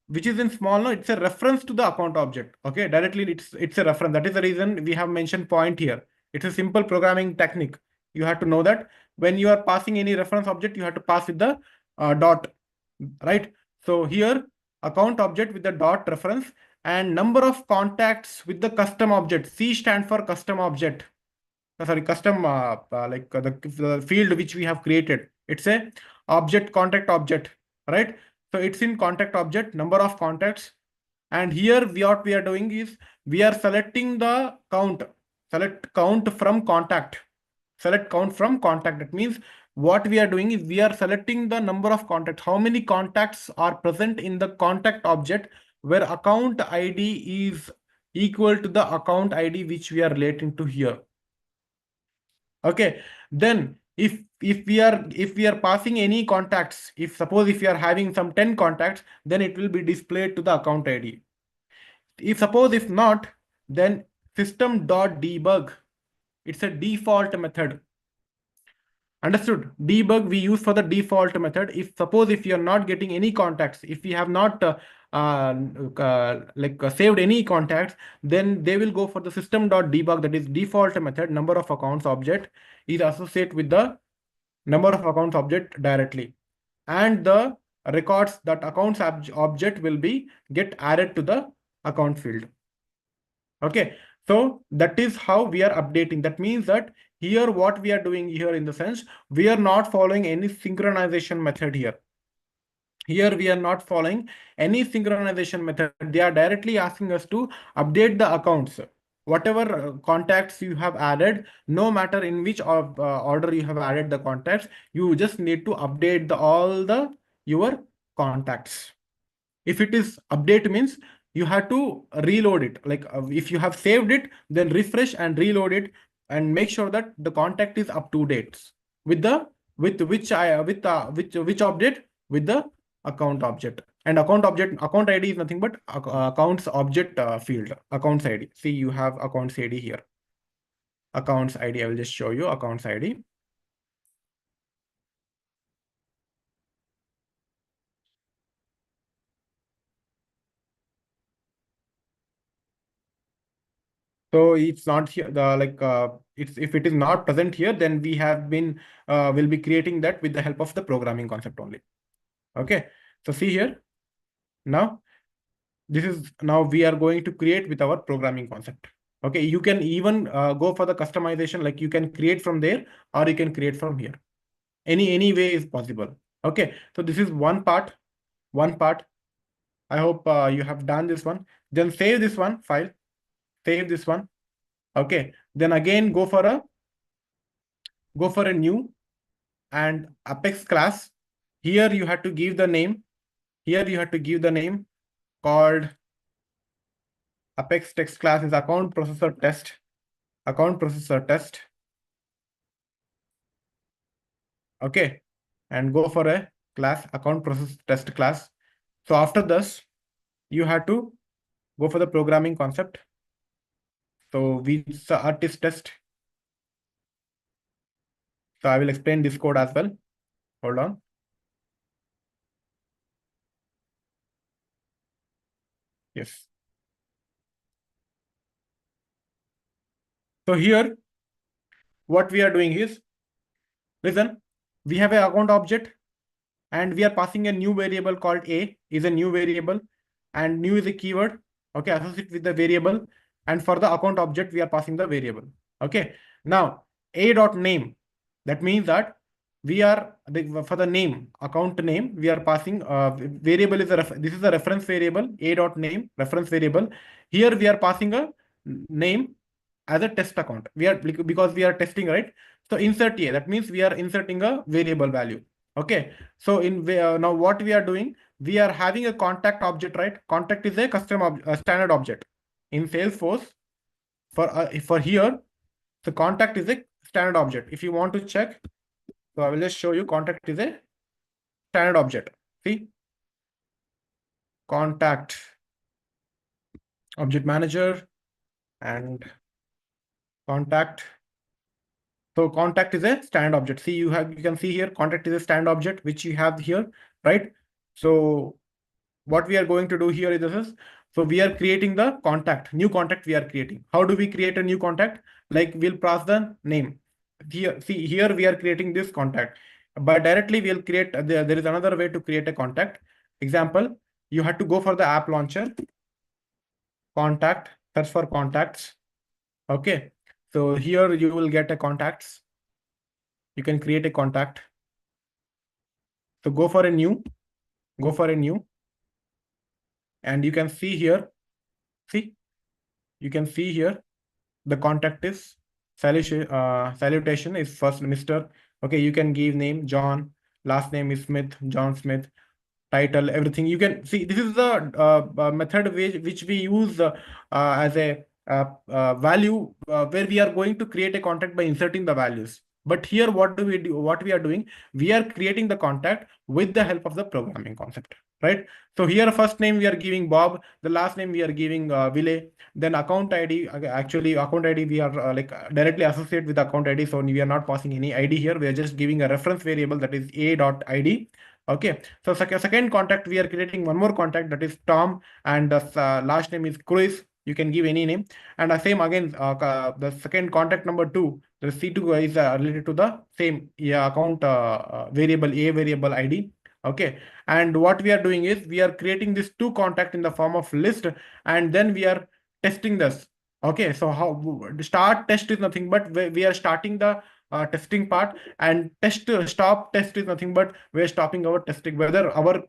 which is in small, no, it's a reference to the account object. Okay, directly it's a reference. That is the reason we have mentioned point here. It's a simple programming technique. You have to know that when you are passing any reference object, you have to pass with the dot, right? So here account object with the dot reference and number of contacts with the custom object. C stands for custom object. Sorry, custom the field which we have created. It's a object, contact object, right? So it's in contact object, number of contacts. And here what we are doing is we are selecting the count. Select count from contact. Select count from contact. That means what we are doing is we are selecting the number of contacts. How many contacts are present in the contact object where account ID is equal to the account ID which we are relating to here. Okay, then if we are passing any contacts, suppose if you are having some 10 contacts, then it will be displayed to the account ID. If not, then system.debug. It's a default method. Understood? Debug we use for the default method. If you are not getting any contacts, if we have not saved any contacts, then they will go for the system.debug, that is default method. Number of accounts object is associated with the number of accounts object directly, and the records that accounts object will be get added to the account field. Okay, so that is how we are updating. That means that here what we are doing here in the sense, we are not following any synchronization method here. Here we are not following any synchronization method. They are directly asking us to update the accounts. Whatever contacts you have added, no matter in which order you have added the contacts, you just need to update all your contacts. If it is update means you have to reload it. Like if you have saved it, then refresh and reload it and make sure that the contact is up to date with the with which I which object, with the account object. And account ID is nothing but accounts object field, accounts ID. See, you have accounts ID here. Accounts ID, I will just show you accounts ID. So it's not here, it's, if it is not present here, then we have been will be creating that with the help of the programming concept only. Okay, so see here, now this is, now we are going to create with our programming concept. Okay, you can even go for the customization, like you can create from there or you can create from here. Any way is possible. Okay, so this is one part. I hope you have done this one. Then save this one file, save this one. Okay, then again go for a new and Apex class. Here you have to give the name. Here you have to give the name called Apex text class is account processor test. Account processor test. Okay, and go for a class account process test class. So after this, you have to go for the programming concept. So we artist test. So I will explain this code as well. Hold on. Yes. So here, what we are doing is, listen, we have an account object and we are passing a new variable called A is a new variable, and new is a keyword. Okay, associate with the variable. And for the account object, we are passing the variable. Okay, now A dot name, that means that we are for the name, account name, we are passing variable is this is a reference variable, A dot name, reference variable. Here we are passing a name as a test account. We are, because we are testing, right? So insert A, that means we are inserting a variable value. Okay, so in now what we are doing, we are having a contact object, right? Contact is a custom standard object in Salesforce. For here, the contact is a standard object. If you want to check, so I will just show you, contact is a standard object. See, contact object manager and contact. So contact is a standard object. See, you can see here, contact is a standard object, which you have here, right? So what we are going to do here is this. So we are creating the contact, new contact we are creating. How do we create a new contact? Like we'll pass the name. Here, see, here we are creating this contact. But directly we'll create, there is another way to create a contact. Example, you have to go for the app launcher, contact, search for contacts. Okay, so here you will get a contacts. You can create a contact. So go for a new, and you can see here, you can see here, the contact is salutation is first Mr. Okay, you can give name John, last name is Smith, John Smith, title, everything. You can see this is the method which we use as a value where we are going to create a contact by inserting the values. But here, what do we do? What we are doing, we are creating the contact with the help of the programming concept, right? So here, first name we are giving Bob, the last name we are giving Ville. Then account ID, actually account ID we are directly associate with account ID. So we are not passing any ID here. We are just giving a reference variable that is a.id. Okay, so second contact, we are creating one more contact that is Tom, and the last name is Chris. You can give any name. And the same again, the second contact number 2, the C2 is related to the same account variable, a variable ID. Okay, and what we are doing is we are creating this 2 contact in the form of list, and then we are testing this. Okay, so how start test is nothing but we are starting the testing part, and stop test is nothing but we're stopping our testing whether our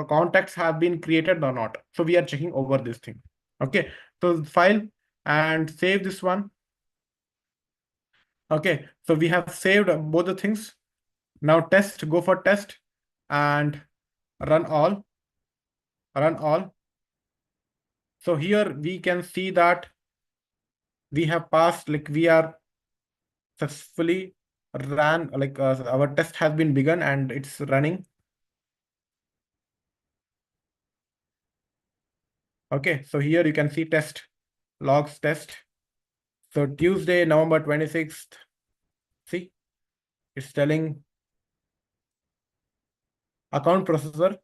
contacts have been created or not. So we are checking over this thing. Okay, so file and save this one. Okay, so we have saved both the things. Now test, go for test and run all. So here we can see that we have passed, like we are successfully ran, like our test has been begun and it's running. Okay, so here you can see test logs test. So Tuesday, November 26th, see, it's telling account processor.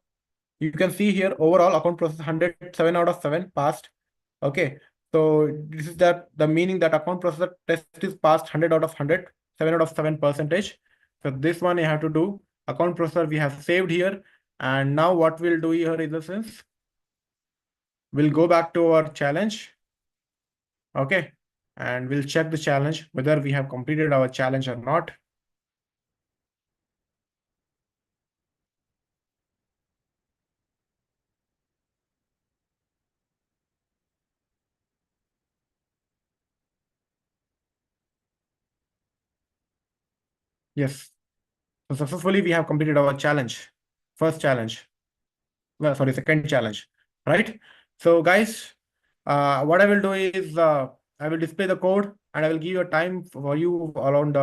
You can see here overall account processor 107 out of 7 passed. Okay, so this is that the meaning that account processor test is passed 100 out of 100, 7 out of 7 percentage. So this one you have to do. Account processor we have saved here. And now what we'll do here is the sense, we'll go back to our challenge. Okay, and we'll check the challenge, whether we have completed our challenge or not. Yes. So successfully we have completed our challenge, first challenge. Well, sorry, second challenge, right? So guys, what I will do is I will display the code and I will give you a time for you around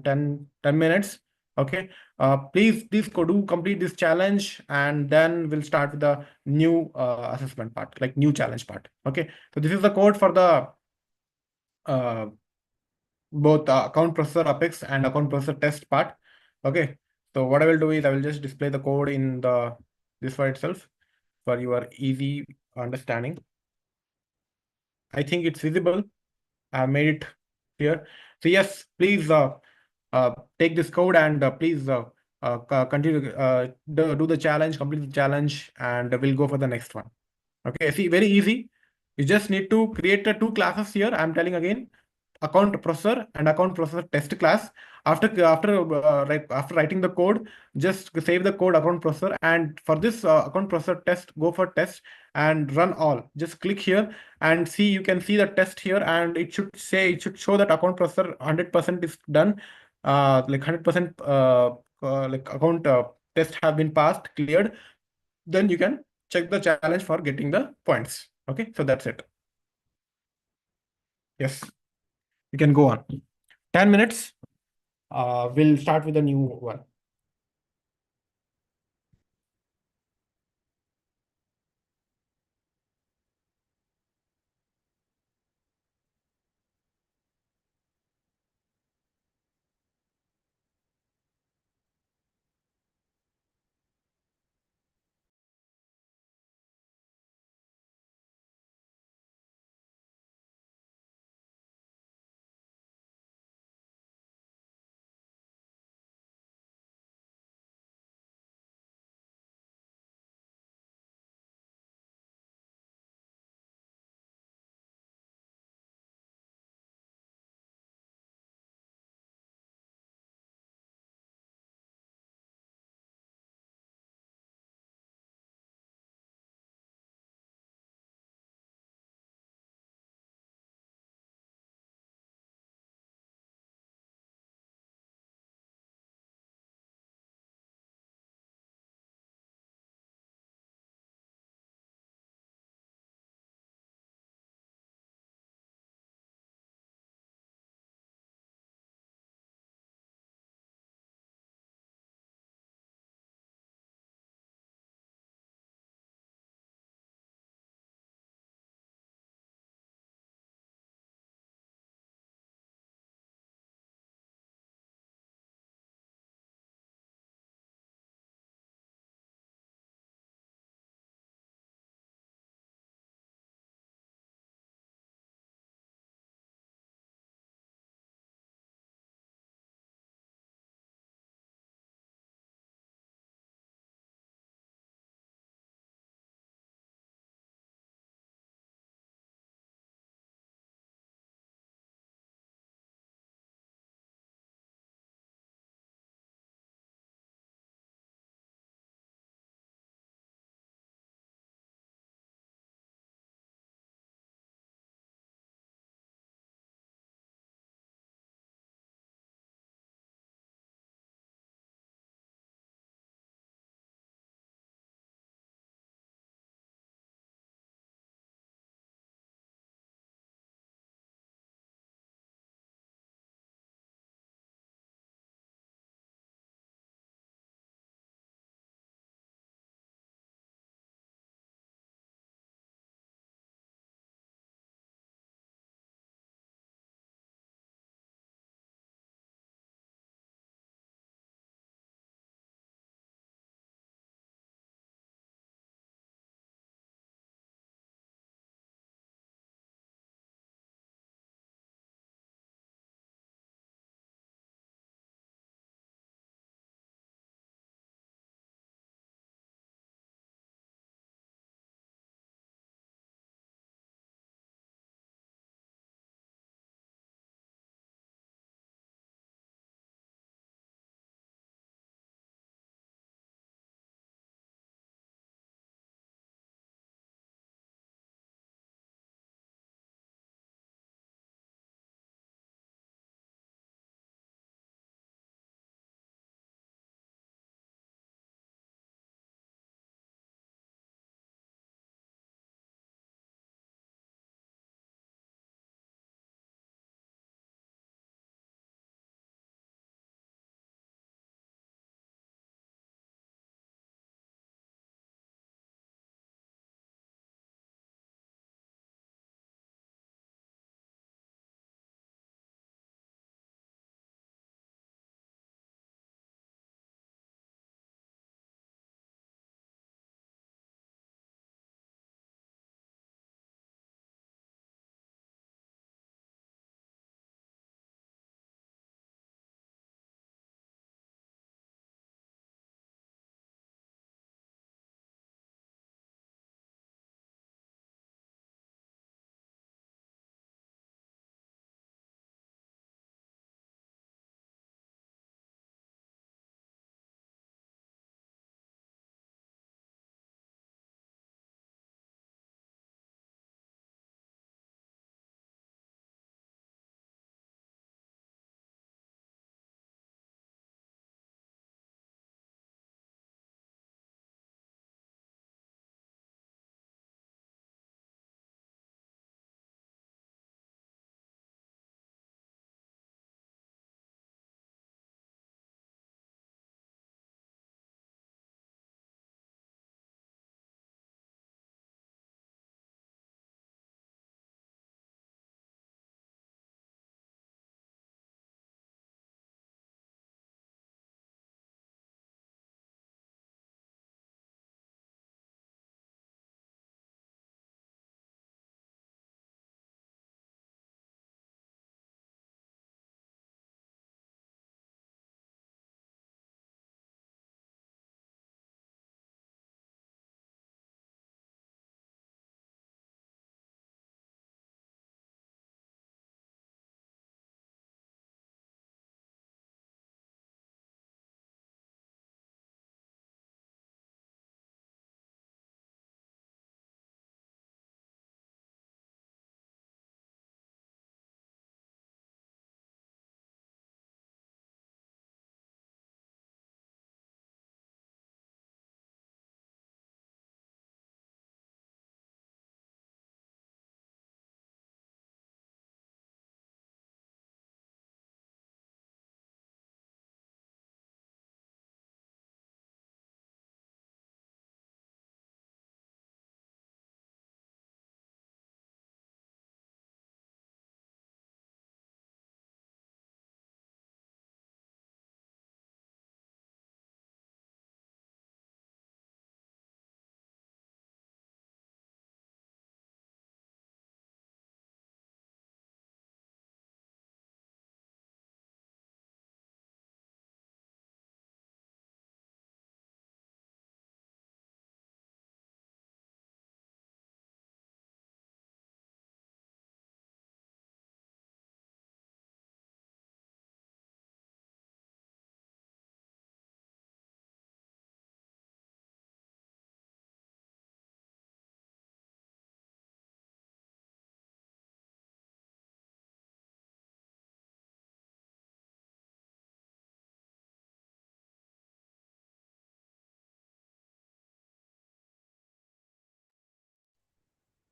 10 minutes. Okay. Please do complete this challenge and then we'll start with the new assessment part, like new challenge part. Okay. So this is the code for the uh, both account processor Apex and account processor test part. Okay. So what I will do is I will just display the code in the this file itself for your easy understanding. I think it's visible. I have made it here. So yes, please take this code and please continue do the challenge, complete the challenge, and we'll go for the next one. Okay, see, very easy. You just need to create two classes here. I'm telling again, account processor and account processor test class. After writing the code, just save the code account processor, and for this account processor test, go for test and run all. Just click here and see. You can see the test here, and it should show that account processor 100% is done. Like 100% like account test have been passed, cleared. Then you can check the challenge for getting the points. Okay, so that's it. Yes, you can go on. 10 minutes. We'll start with a new one.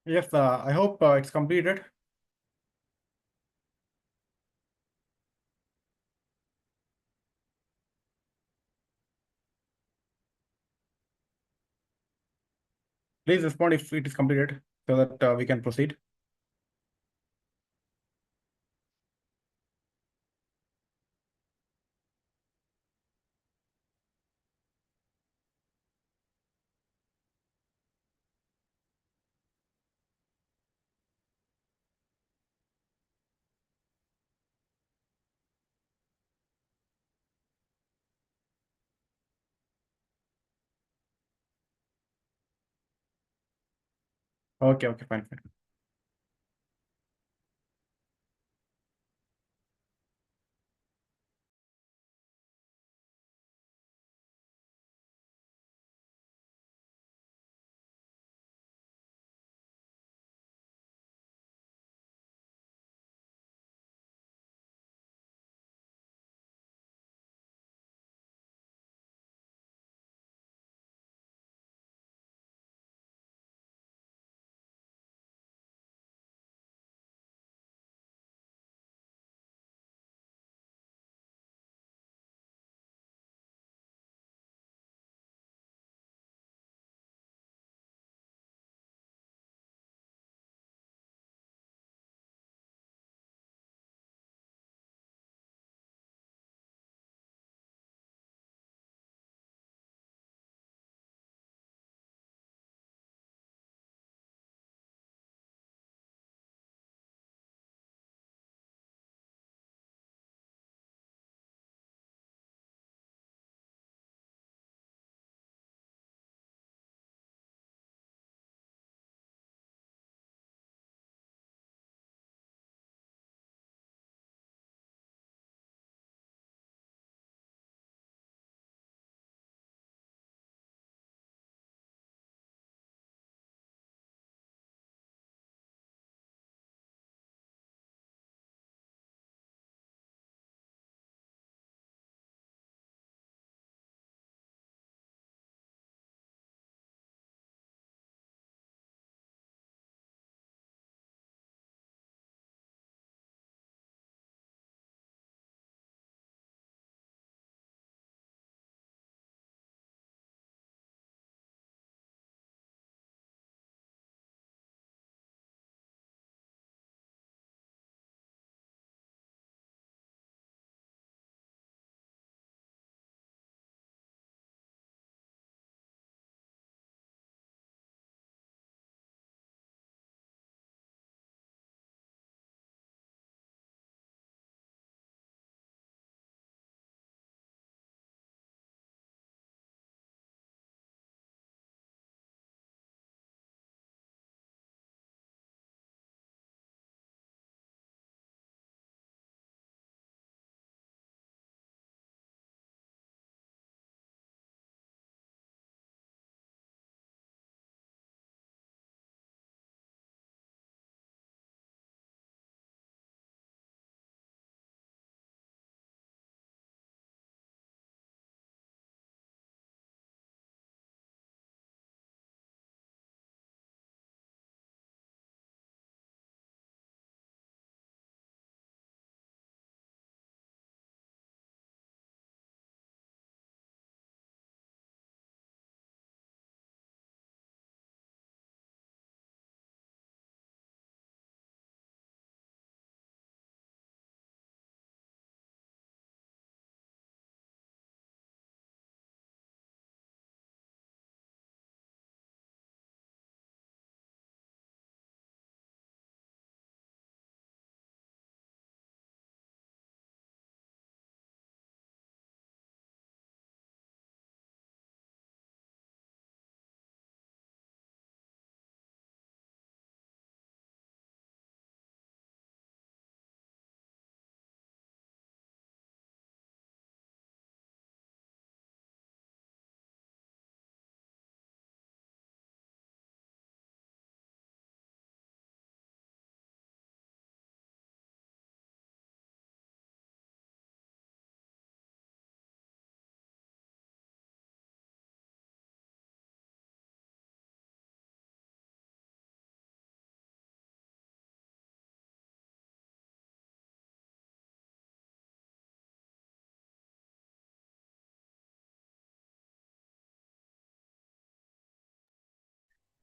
Yes, I hope it's completed. Please respond if it is completed so that we can proceed. Okay, okay, fine, fine.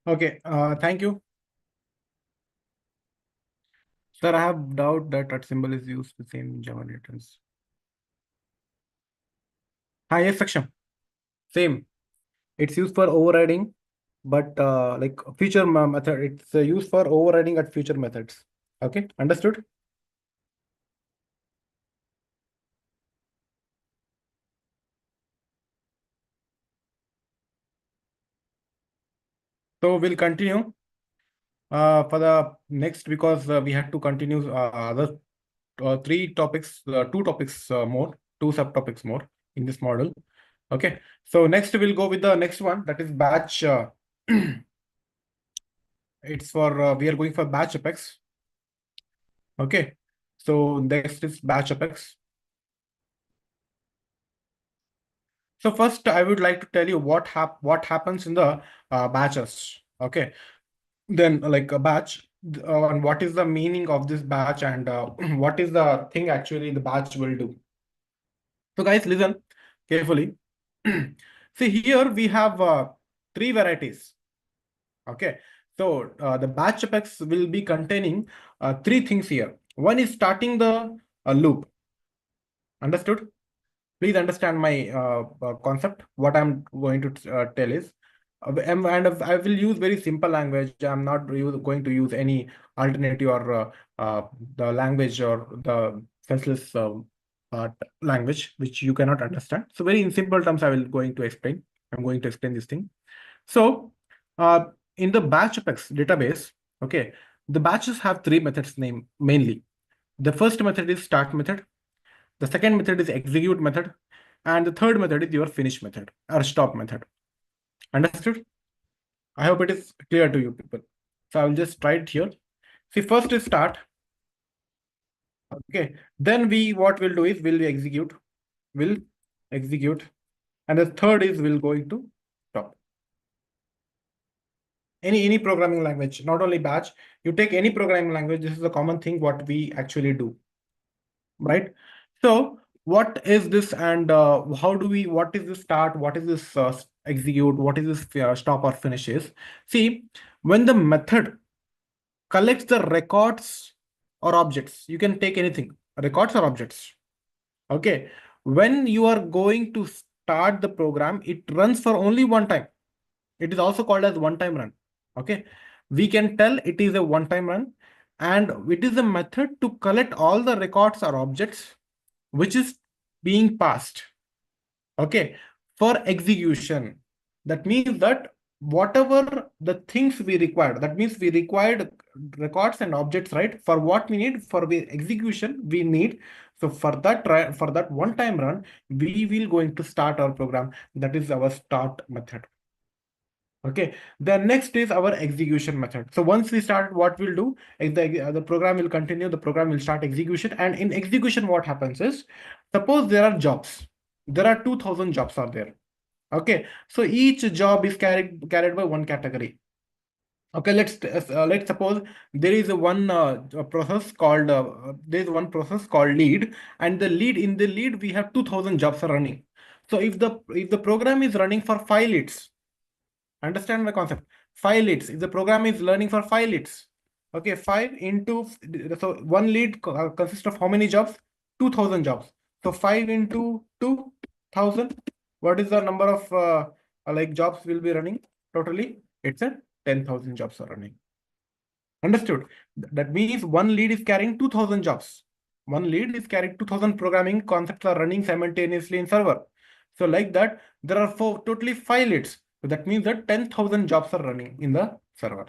Okay, thank you. Sir, I have doubt that symbol is used the same in Java datums. Yes, section. Same. It's used for overriding, but like future method, it's used for overriding at future methods. Okay, understood? So we'll continue for the next because we had to continue other three topics, two topics more, two subtopics more in this model. Okay, so next we'll go with the next one, that is batch. It's for we are going for batch apex. Okay, so next is batch apex. So first, I would like to tell you what happens in the batches. Okay, then like a batch, and what is the meaning of this batch, and what is the thing actually the batch will do. So guys, listen carefully. See, here we have three varieties. Okay, so the batch apex will be containing three things here. One is starting the loop. Understood? Please understand my concept. What I'm going to tell is, I will use very simple language. I'm not going to use any alternative or the language or the senseless language which you cannot understand. So very in simple terms, I'm going to explain this thing. So uh, in the batch apex database, okay, the batches have three methods name mainly. The first method is start method. The second method is execute method. And the third method is your finish method or stop method. Understood? I hope it is clear to you people. So I will just write it here. See, first is start. Okay. Then what we'll do is we'll execute. Will execute. And the third is we'll going to stop. Any programming language, not only batch. You take any programming language. This is a common thing what we actually do. Right? So what is this, and how do we, what is this start, what is this execute, what is this stop or finishes? See, when the method collects the records or objects, you can take anything, records or objects. Okay, when you are going to start the program, it runs for only one time. It is also called as one-time run. Okay, we can tell it is a one-time run, and it is a method to collect all the records or objects which is being passed, okay, for execution. That means that whatever the things we required, that means we required records and objects, right? For what we need, for the execution we need. So for that one time run, we will going to start our program. That is our start method. Okay, the next is our execution method. So once we start, what we'll do is the program will continue, the program will start execution. And in execution, what happens is, suppose there are jobs. There are 2000 jobs are there. Okay, so each job is carried by one category. Okay, let's suppose there is a process called lead, and in the lead we have 2000 jobs are running. So if the program is running for 5 leads, understand my concept. 5 leads. If the program is learning for 5 leads, okay, so one lead consists of how many jobs? 2000 jobs. So 5 into 2000. What is the number of like jobs will be running totally? It's a 10,000 jobs are running. Understood? That means one lead is carrying 2000 jobs. One lead is carrying 2000 programming concepts are running simultaneously in server. So like that, there are totally 5 leads. So that means that 10,000 jobs are running in the server.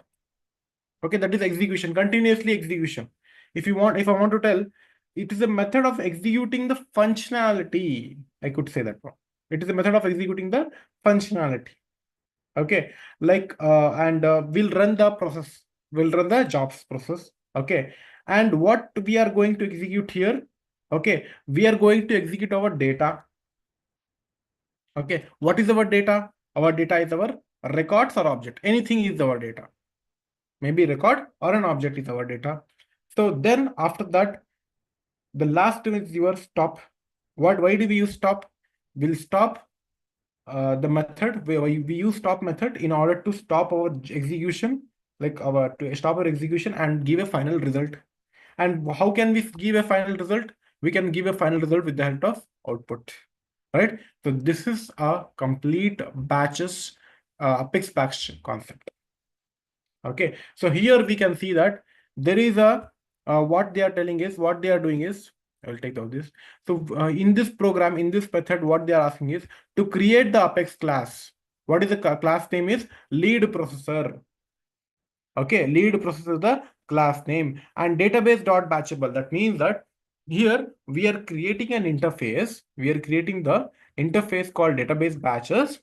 Okay, that is execution, continuously execution. If I want to tell, it is a method of executing the functionality. I could say that. It is a method of executing the functionality. Okay, like and we'll run the process. We'll run the jobs process. Okay, and what we are going to execute here? Okay, we are going to execute our data. Okay, what is our data? Our data is our records or object. Anything is our data. Maybe record or an object is our data. So then after that, the last one is your stop. Why do we use stop? We'll stop the method, we use stop method in order to stop our execution, to stop our execution and give a final result. And how can we give a final result? We can give a final result with the help of output, right? So this is a complete batches Apex batch concept. Okay, so here we can see that there is a what they are telling is, what they are doing is, I will take out this. So in this program, in this method, what they are asking is to create the Apex class. What is the class name is lead processor. Okay, lead processor is the class name, and database dot batchable. That means that here we are creating an interface. We are creating the interface called database batches.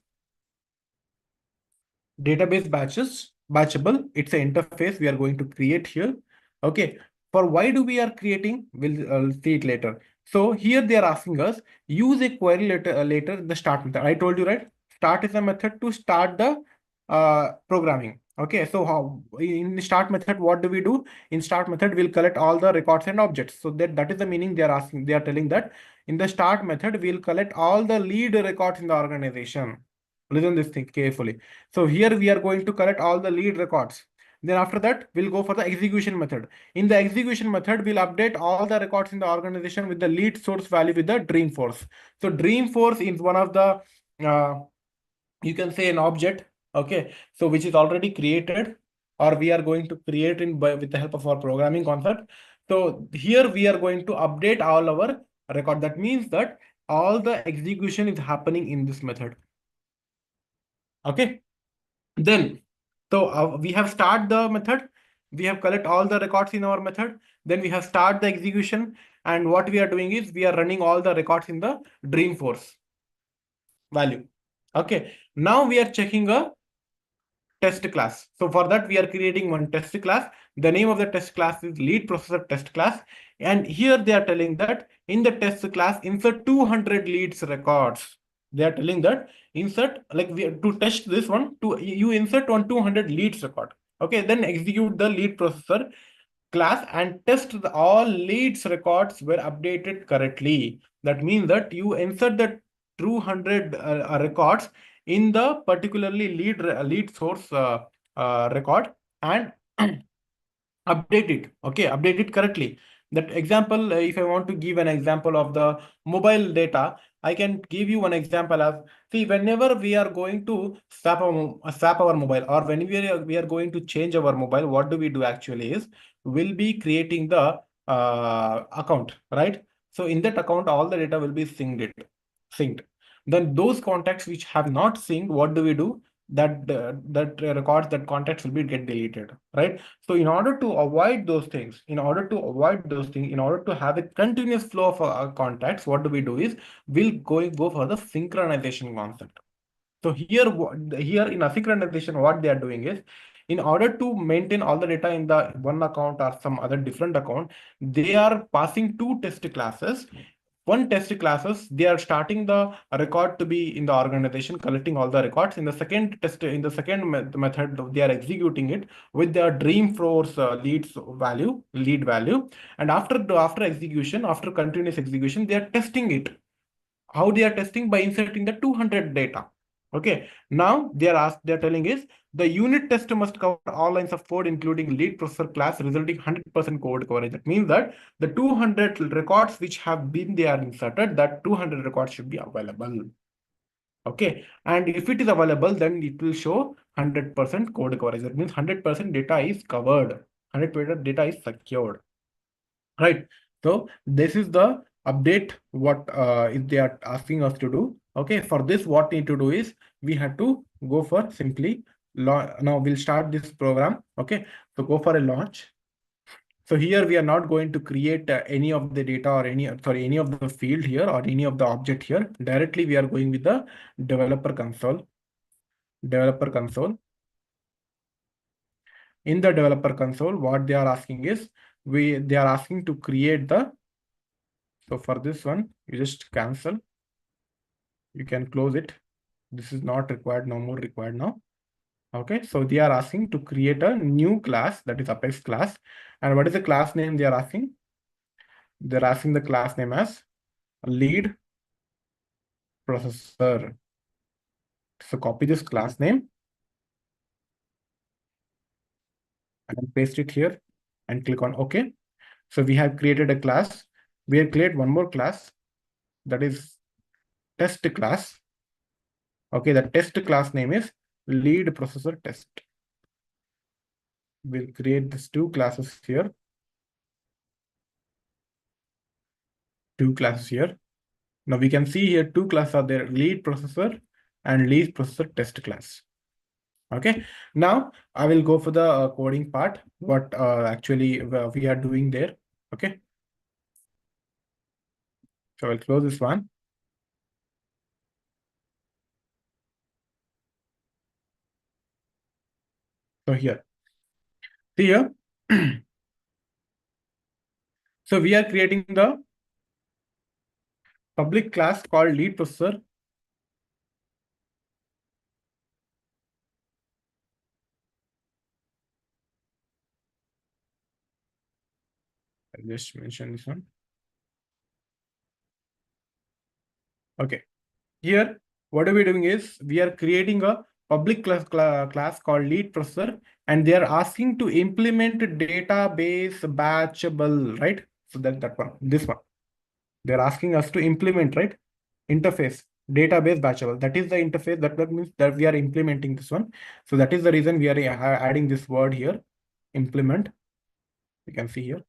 Database batches, batchable. It's an interface we are going to create here. Okay. For why do we are creating? We'll see it later. So here they are asking us use a query later the start method. I told you, right? Start is a method to start the programming. Okay, so how in the start method, what do we do? In start method, we'll collect all the records and objects. So that is the meaning they are asking. They are telling that in the start method, we'll collect all the lead records in the organization. Listen this thing carefully. So here we are going to collect all the lead records. Then after that, we'll go for the execution method. In the execution method, we'll update all the records in the organization with the lead source value with the Dreamforce. So Dreamforce is one of the you can say an object, okay, so which is already created, or we are going to create with the help of our programming concept. So here we are going to update all our record. That means that all the execution is happening in this method. Okay, then so we have start the method, we have collect all the records in our method, then we have start the execution, and what we are doing is we are running all the records in the Dreamforce value. Okay, now we are checking a test class. So for that, we are creating one test class. The name of the test class is lead processor test class. And here they are telling that in the test class, insert 200 leads records. They are telling that insert, like we to test this one, you insert on 200 leads record. Okay, then execute the lead processor class and test all leads records were updated correctly. That means that you insert the 200 records in the particularly lead source record and update it. Okay, update it correctly. That example, if I want to give an example of the mobile data, I can give you one example of, see, whenever we are going to swap our mobile, or when we are going to change our mobile, what do we do actually is we'll be creating the account, right? So in that account, all the data will be synced. Then those contacts which have not synced, what do we do? That records, that contacts will be get deleted, right? So in order to avoid those things, in order to have a continuous flow of contacts, what do we do is we'll go for the synchronization concept. So here in asynchronization, what they are doing is, in order to maintain all the data in the one account or some other different account, they are passing two test classes. One test classes, they are starting the record to be in the organization, collecting all the records. In the second method, they are executing it with their Dreamforce lead value. And after execution, after continuous execution, they are testing it. How they are testing? By inserting the 200 data. Okay, now they're telling is the unit test must cover all lines of code, including lead processor class, resulting 100% code coverage. That means that the 200 records which have been there inserted, that 200 records should be available. Okay, and if it is available, then it will show 100% code coverage. That means 100% data is covered, 100% data is secured. Right. So this is the update what if they are asking us to do. Okay, for this, what need to do is we have to go for simply now we'll start this program. Okay, so go for a launch. So here we are not going to create any of the data or any of the field here or any of the object here. Directly we are going with the developer console. Developer console. In the developer console, what they are asking is they are asking to create the. So for this one, you just cancel. You can close it. This is not required, no more required now. Okay, so they are asking to create a new class, that is Apex class. And what is the class name they are asking? They're asking the class name as lead processor. So copy this class name and paste it here and click on OK. So we have created a class. We have created one more class, that is test class. Okay, the test class name is lead processor test. We'll create these two classes here. Two classes here. Now we can see here two classes are there, lead processor and lead processor test class. Okay, now I will go for the coding part, what actually we are doing there. Okay, so I'll close this one. So here, see here. So we are creating the public class called lead processor. I'll just mention this one. Okay, here what are we doing is we are creating a public class called lead processor, and they are asking to implement database batchable, right? So that one, this one. They're asking us to implement, right? Interface, database batchable. That is the interface. That means that we are implementing this one. So that is the reason we are adding this word here, implement. You can see here,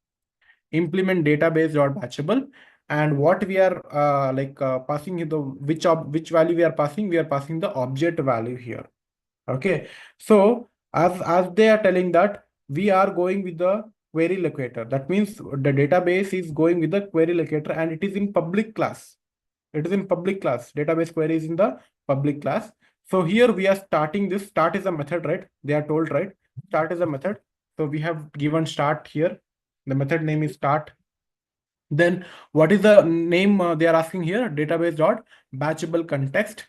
implement database.batchable. And what we are passing the which value we are passing? We are passing the object value here. Okay. So as they are telling that we are going with the query locator. That means the database is going with the query locator and it is in public class. It is in public class. Database query is in the public class. So here we are starting this. Start is a method, right? They are told, right? Start is a method. So we have given start here. The method name is start. Then what is the name they are asking here? Database dot batchable context.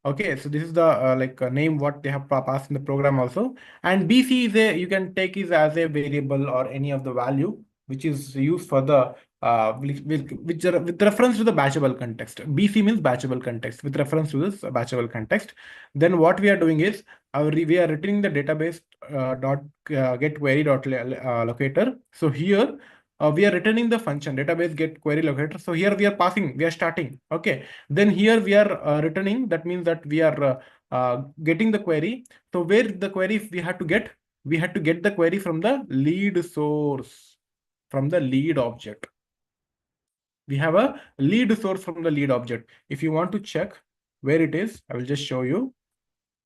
Okay, so this is the name what they have passed in the program also. And BC is a, you can take it as a variable or any of the value which is used for the with reference to the batchable context. BC means batchable context with reference to this batchable context. Then what we are doing is we are returning the database dot get query dot locator. So here we are returning the function database get query locator. So here we are passing, we are starting. Okay. Then here we are returning. That means that we are getting the query. So where the query we had to get? We had to get the query from the lead source, from the lead object. We have a lead source from the lead object. If you want to check where it is, I will just show you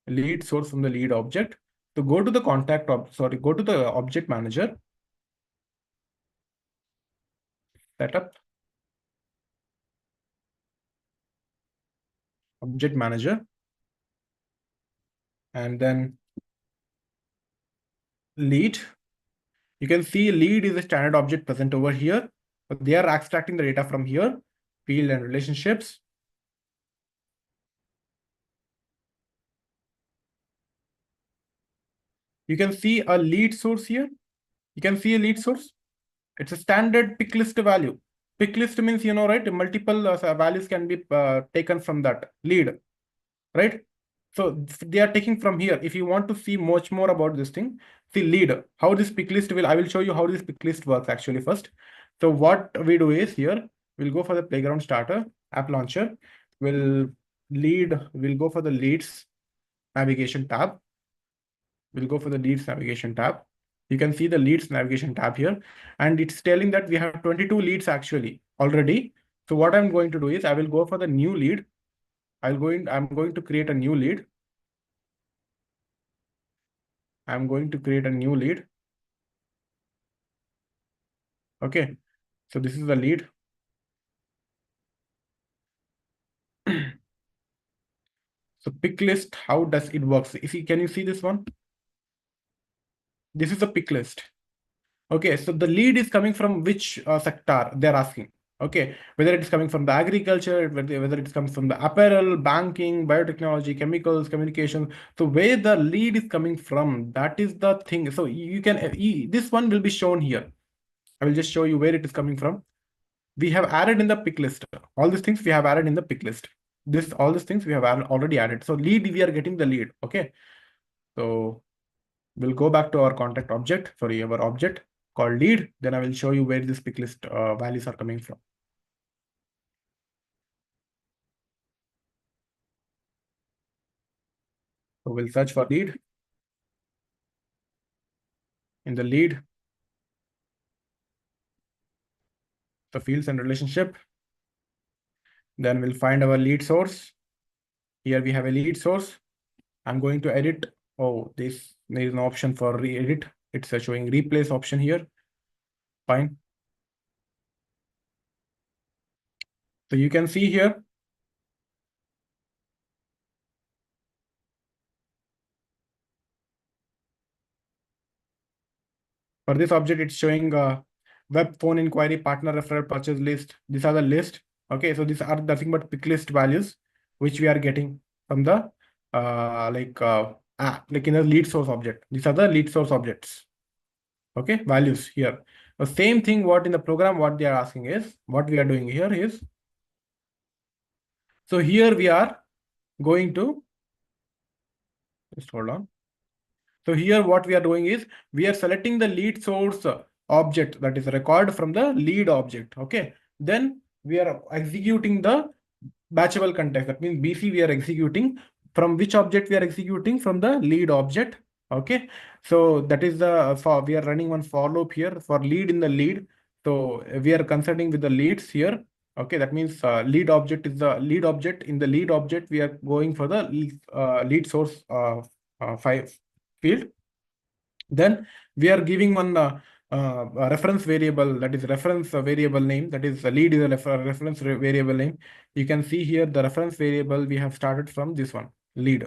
lead source from the lead object. So go to the go to the object manager, setup, object manager, and then lead. You can see lead is a standard object present over here. But they are extracting the data from here, field and relationships. You can see a lead source here. You can see a lead source. It's a standard pick list value. Pick list means, you know, right? Multiple values can be taken from that lead, right? So they are taking from here. If you want to see much more about this thing, see lead, how this pick list will, I will show you how this pick list works actually first. So what we do is here, we'll go for the playground starter, app launcher, we'll go for the leads navigation tab. We'll go for the leads navigation tab. You can see the leads navigation tab here, and it's telling that we have 22 leads actually already. So what I'm going to do is I will go for the new lead. I'm going to create a new lead. I'm going to create a new lead. Okay. So this is the lead. So pick list, how does it work? Can you see this one? This is a pick list. Okay, so the lead is coming from which sector they're asking. Okay, whether it is coming from the agriculture, whether it's coming from the apparel, banking, biotechnology, chemicals, communication. So where the lead is coming from, that is the thing. So you can, this one will be shown here. I will just show you where it is coming from. We have added in the pick list. All these things we have added in the pick list. all these things we have already added. So lead, we are getting the lead. Okay. So we'll go back to our contact object, sorry, our object called lead. Then I will show you where this pick list values are coming from. So we'll search for lead. In the lead, the fields and relationship. Then we'll find our lead source. Here we have a lead source. I'm going to edit. Oh, there is an option for re-edit. It's showing replace option here. Fine. So you can see here. For this object, it's showing web phone inquiry, partner referral, purchase list. These are the list. Okay, so these are nothing but pick list values which we are getting from the like in a lead source object. These are the lead source objects. Okay, values here. The same thing what in the program, what they are asking is, what we are doing here is, so here we are going to, just hold on. So here what we are doing is, we are selecting the lead source object, that is a record from the lead object. Okay. Then we are executing the batchable context. That means BC we are executing. From which object we are executing? From the lead object. Okay. So that is the, we are running one for loop here for lead in the lead. So we are concerning with the leads here. Okay. That means lead object is the lead object. In the lead object, we are going for the lead source field. Then we are giving one a reference variable, that is reference variable name, that is lead is a reference variable name. You can see here the reference variable we have started from this one, lead.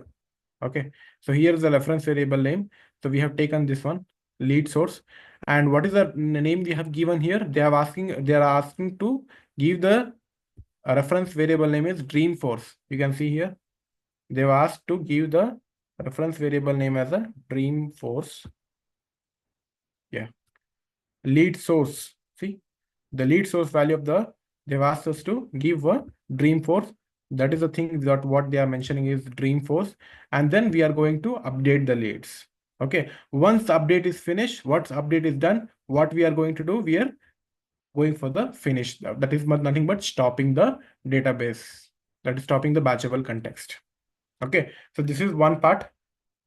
Okay, so here is the reference variable name. So we have taken this one, lead source. And what is the name we have given here? They are asking to give the reference variable name is Dreamforce. You can see here they've asked to give the reference variable name as a Dreamforce. Yeah, lead source. See, the lead source value of the, they've asked us to give a Dreamforce. That is the thing that what they are mentioning is Dreamforce. And then we are going to update the leads. Okay, once the update is finished, once update is done, what we are going to do, we are going for the finish. That is nothing but stopping the database. That is stopping the batchable context. Okay, so this is one part.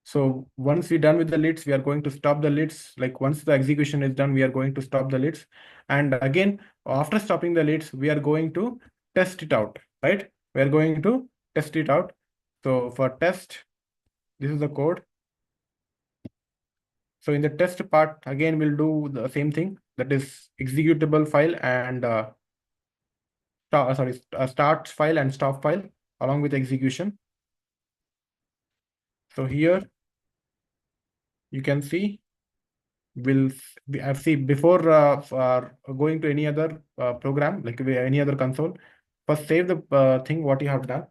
So once we're done with the leads, we are going to stop the leads. Like once the execution is done, we are going to stop the leads. And again, after stopping the leads, we are going to test it out, right? We are going to test it out. So for test, this is the code. So in the test part, again, we'll do the same thing, that is executable file and start file and stop file along with execution. So here you can see, I've seen before going to any other program, like any other console, first save the thing what you have done.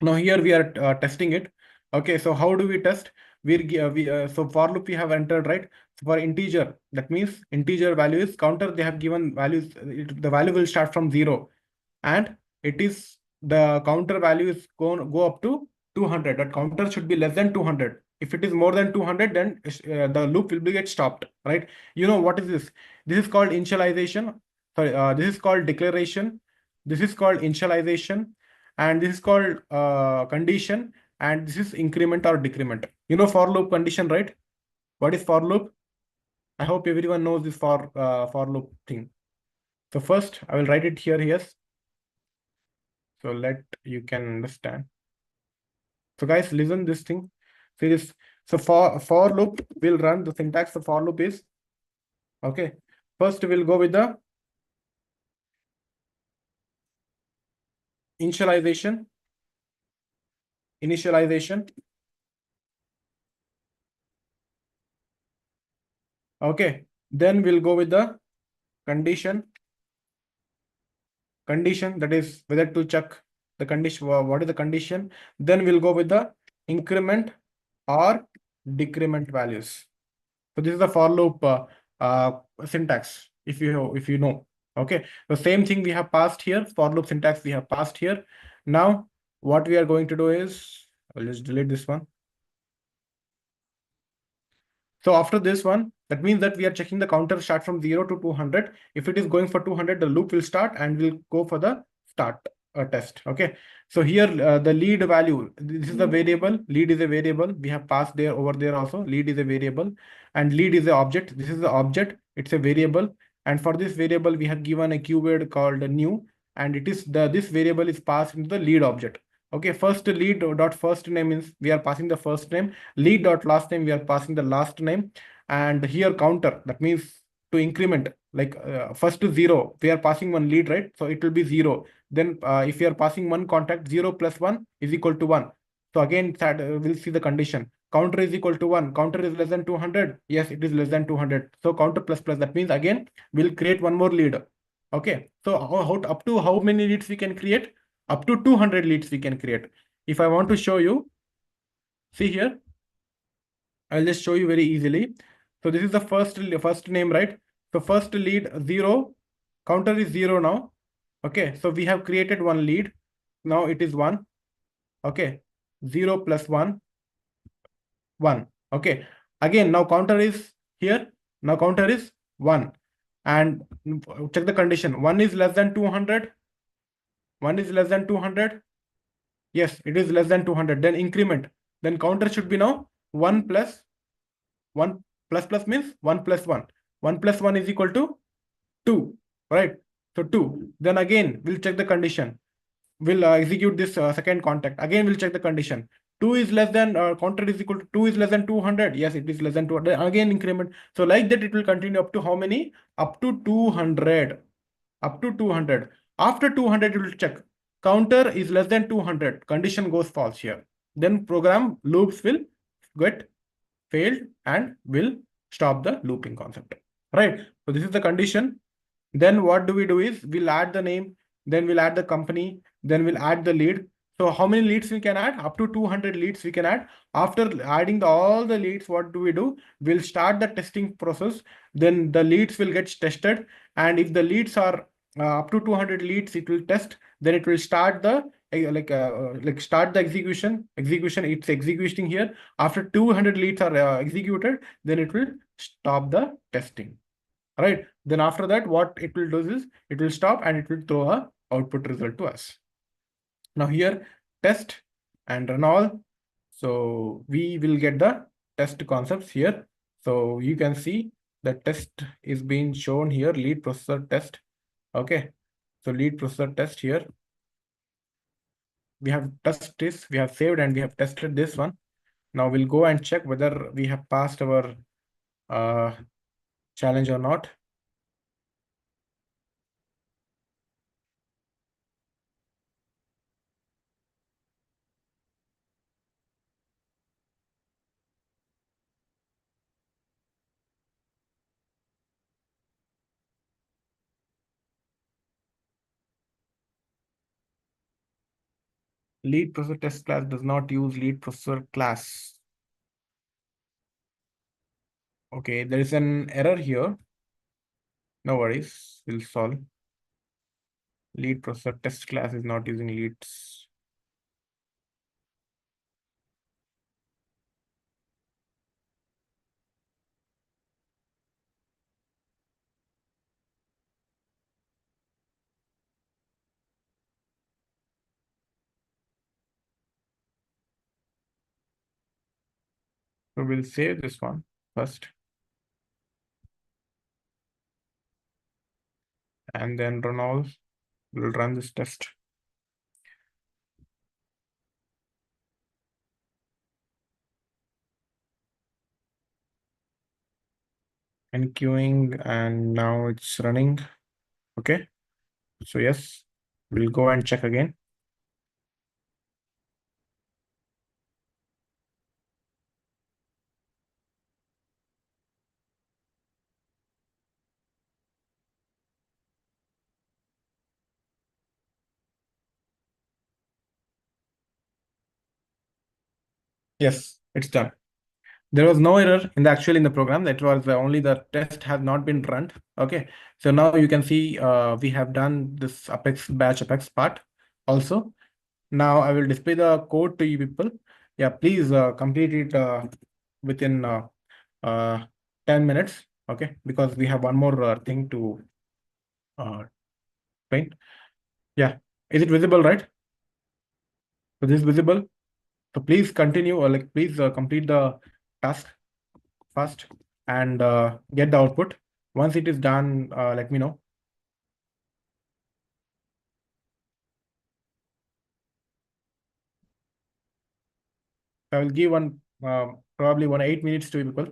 Now here we are testing it. Okay, so how do we test? So for loop we have entered, right? So for integer, that means integer value is counter. They have given values. The value will start from 0, and it is the counter value is go up to 200. That counter should be less than 200. If it is more than 200, then the loop will be get stopped, right? You know what is this? This is called initialization. Sorry, this is called declaration. This is called initialization, and this is called condition, and this is increment or decrement. You know for loop condition, right? What is for loop? I hope everyone knows this for loop thing. So first I will write it here. Yes. So you can understand. So guys, listen this thing. See this. So for loop will run, the syntax of for loop is, okay. First we'll go with the initialization. Okay. Then we'll go with the condition. That is whether to check the condition. What is the condition? Then we'll go with the increment or decrement values. So this is the for loop syntax, if you know. Okay, the same thing we have passed here, for loop syntax we have passed here. Now what we are going to do is, I'll just delete this one. So after this one, that means that we are checking the counter start from 0 to 200. If it is going for 200, the loop will start and we'll go for the start test. Okay. So here the lead value, this is the variable. Lead is a variable. We have passed there over there also. Lead is a variable and lead is the object. This is the object. It's a variable. And for this variable, we have given a keyword called new, and it is this variable is passed into the lead object. Okay, first lead dot first name means we are passing the first name. Lead dot last name, we are passing the last name. And here counter, that means to increment, like first to 0, we are passing one lead, right? So it will be 0. Then if you are passing one contact, 0 plus 1 is equal to 1. So again, that we'll see the condition. Counter is equal to 1. Counter is less than 200. Yes, it is less than 200. So counter plus plus, that means again, we'll create one more lead. Okay, so up to how many leads we can create? Up to 200 leads we can create. If I want to show you, see here, I'll just show you very easily. So this is the first name, right? So first lead 0, counter is 0 now. Okay, so we have created one lead. Now it is 1. Okay, 0 plus 1, 1. Okay, again, now counter is here. Now counter is 1. And check the condition. 1 is less than 200. 1 is less than 200. Yes, it is less than 200. Then increment. Then counter should be now 1 plus 1 plus plus means 1 plus 1. 1 plus 1 is equal to 2, right? So 2. Then again, we'll check the condition. We'll execute this second contact. Again, we'll check the condition. 2 is less than, counter is equal to 2 is less than 200. Yes, it is less than 200. Again, increment. So like that, it will continue up to how many? Up to 200. Up to 200. After 200, it will check. Counter is less than 200. Condition goes false here. Then program loops will get failed and will stop the looping concept. Right. So this is the condition. Then what do we do is we'll add the name, then we'll add the company, then we'll add the lead. So how many leads we can add? Up to 200 leads we can add. After adding all the leads, what do we do? We'll start the testing process. Then the leads will get tested. And if the leads are up to 200 leads, it will test. Then it will start the start the execution. It's executing here. After 200 leads are executed, then it will stop the testing. Right. Then after that, what it will do is it will stop and it will throw a output result to us. Now here, test and run all. So we will get the test concepts here. So you can see the test is being shown here, lead processor test. Okay. So lead processor test here. We have tested this, we have saved and we have tested this one. Now we'll go and check whether we have passed our challenge or not. Lead processor test class does not use lead processor class. Okay, there is an error here. No worries, we'll solve. Lead processor test class is not using leads. So we'll save this one first. And then run all. We'll run this test. And queuing, and now it's running. Okay. So yes, we'll go and check again. Yes, it's done. There was no error in the program. That was only the test has not been run. Okay. So now you can see we have done this Apex batch Apex part also. Now I will display the code to you people. Yeah, please complete it within 10 minutes. Okay, because we have one more thing to paint. Yeah, is it visible, right? So this is visible. So please continue, or like please complete the task first and get the output. Once it is done, let me know. I will give one probably 8 minutes to people.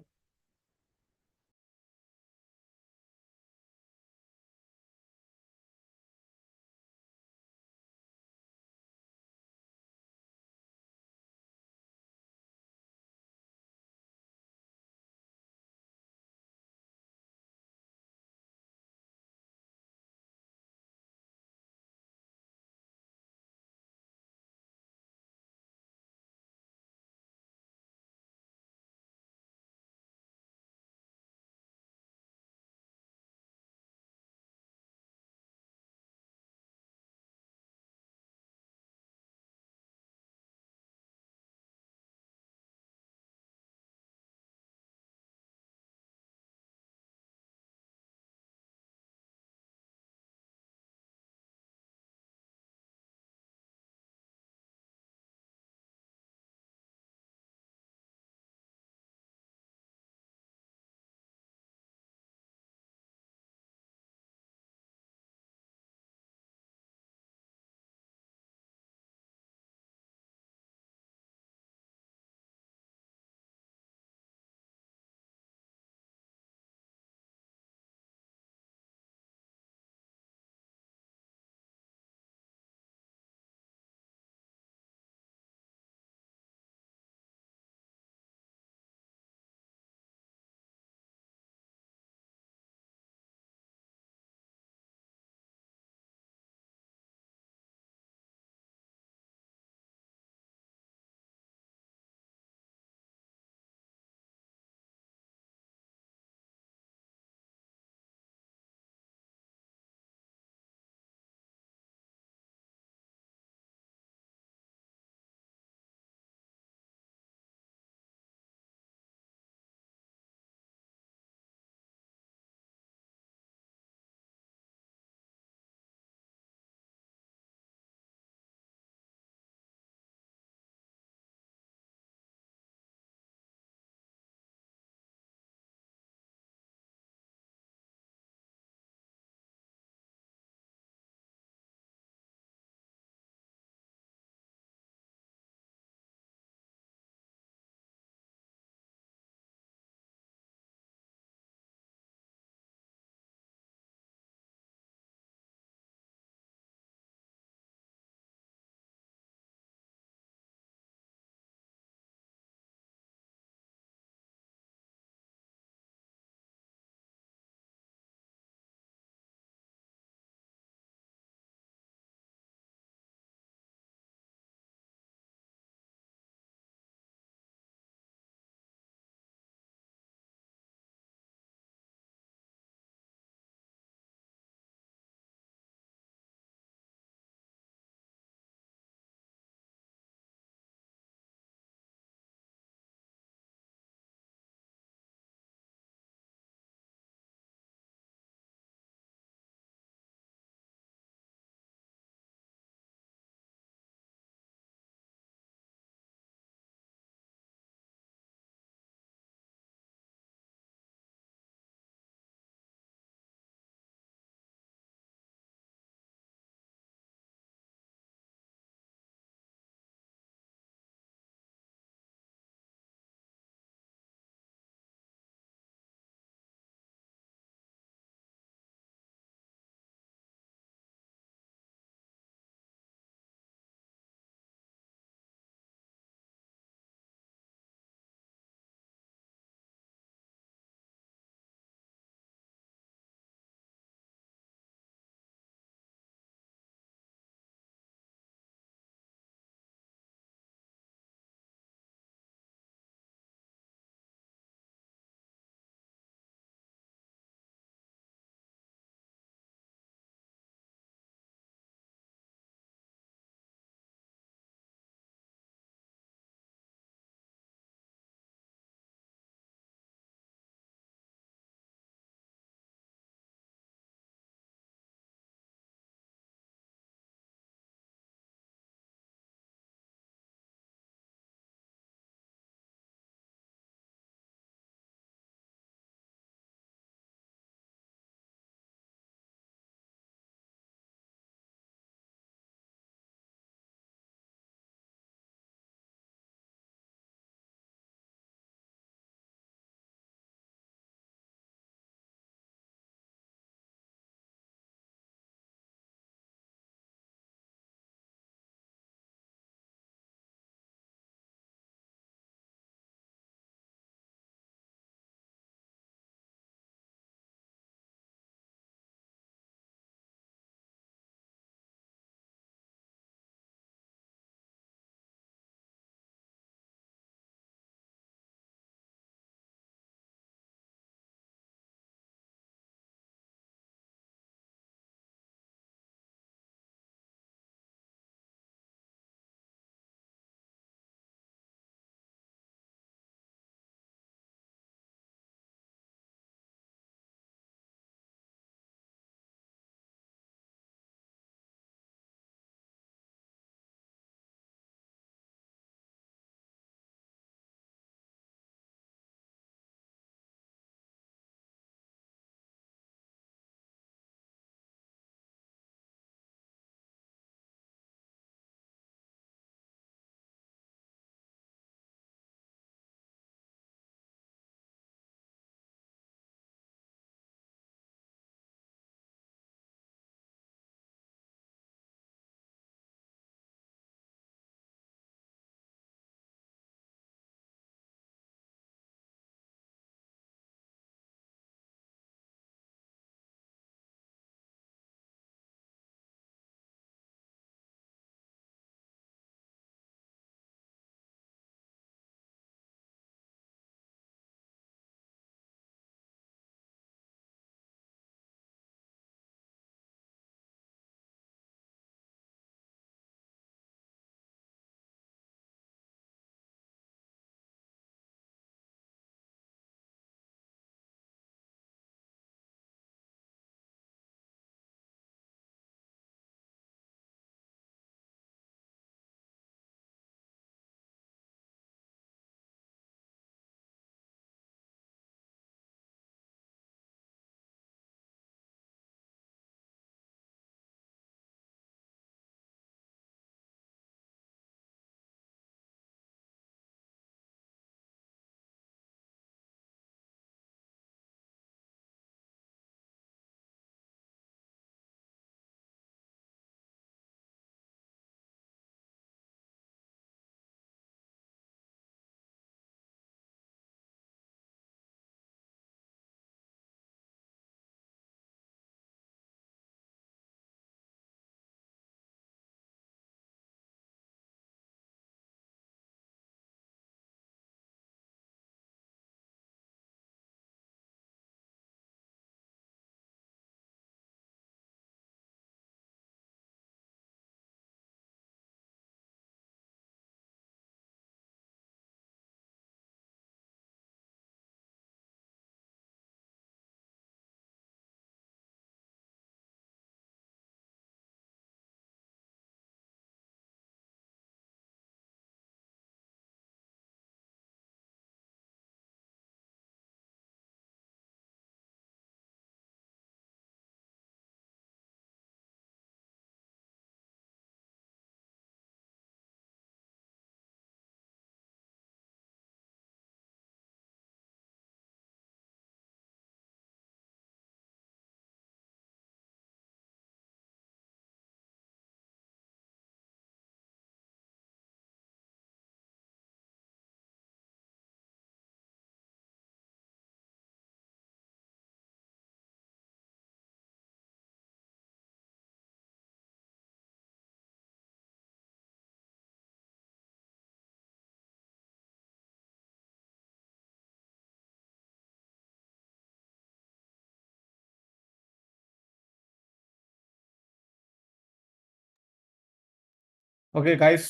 Okay, guys.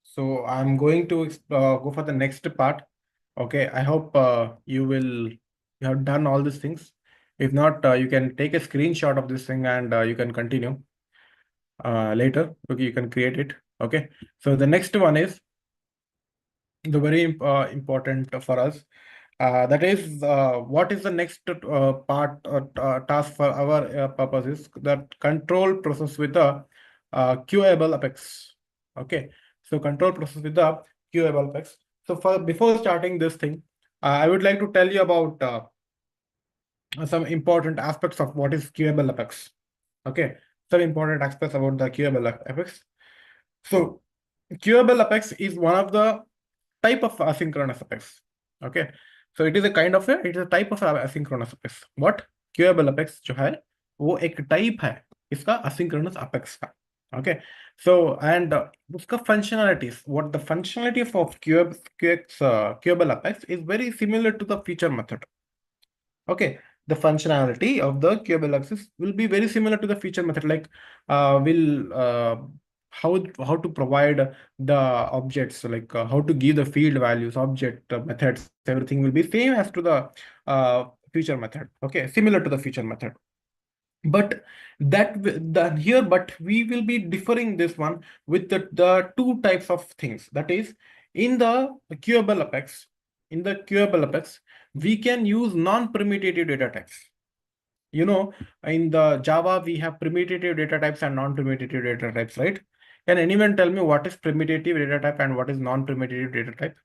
So I'm going to go for the next part. Okay, I hope you have done all these things. If not, you can take a screenshot of this thing and you can continue later. Okay, you can create it. Okay. So the next one is the very important for us. That is, what is the next part or task for our purposes? That control process with the queuable apex. Okay, so control process with the queuable apex. So for before starting this thing, I would like to tell you about some important aspects of what is queuable apex. Okay, some important aspects about the queuable apex. So queuable apex is one of the type of asynchronous apex. Okay, so it is a kind of it is a type of asynchronous apex. What queuable apex जो है वो एक type है इसका asynchronous apex का. Okay, so and उसका functionalities, what the functionality of queuable apex is very similar to the feature method. Okay, the functionality of the queuable access will be very similar to the feature method, like will how to provide the objects, like how to give the field values, object methods, everything will be same as to the feature method. Okay, similar to the feature method. But but we will be differing this one with the two types of things. That is, in the queuable apex, we can use non-permutative data types. You know, in the Java, we have permutative data types and non-permutative data types, right? Can anyone tell me what is permutative data type and what is non-permutative data type?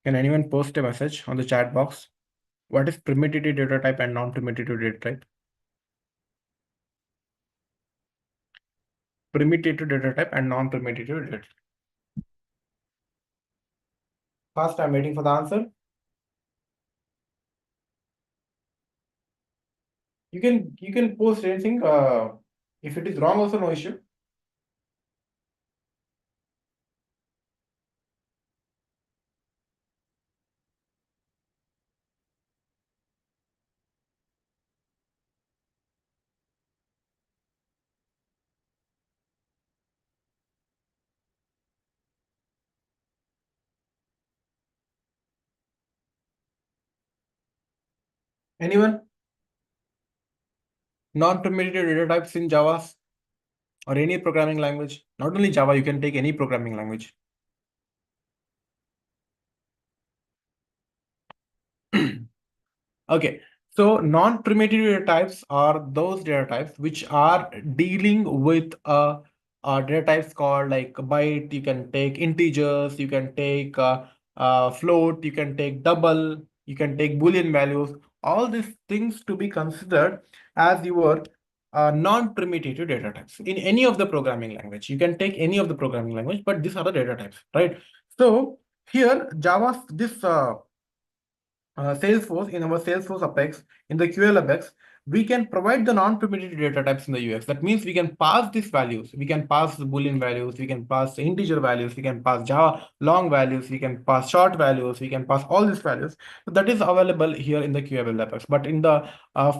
Can anyone post a message on the chat box? What is permutative data type and non-permutative data type? Permutative data type and non-permutative data type. First, I'm waiting for the answer. You can post anything. If it is wrong, also no issue. Anyone? Non-permutative data types in Java or any programming language. Not only Java, you can take any programming language. Okay, so non-primitive data types are those data types which are dealing with data types called like byte. You can take integers, you can take float, you can take double, you can take Boolean values. All these things to be considered as your non-primitive data types in any of the programming language. You can take any of the programming language, but these are the data types, right? So here Java, this Salesforce, in our Salesforce Apex, in the QL Apex, we can provide the non-primitive data types in the UX. That means we can pass these values. We can pass the Boolean values. We can pass the integer values. We can pass Java long values. We can pass short values. We can pass all these values. So that is available here in the QL Apex. But in the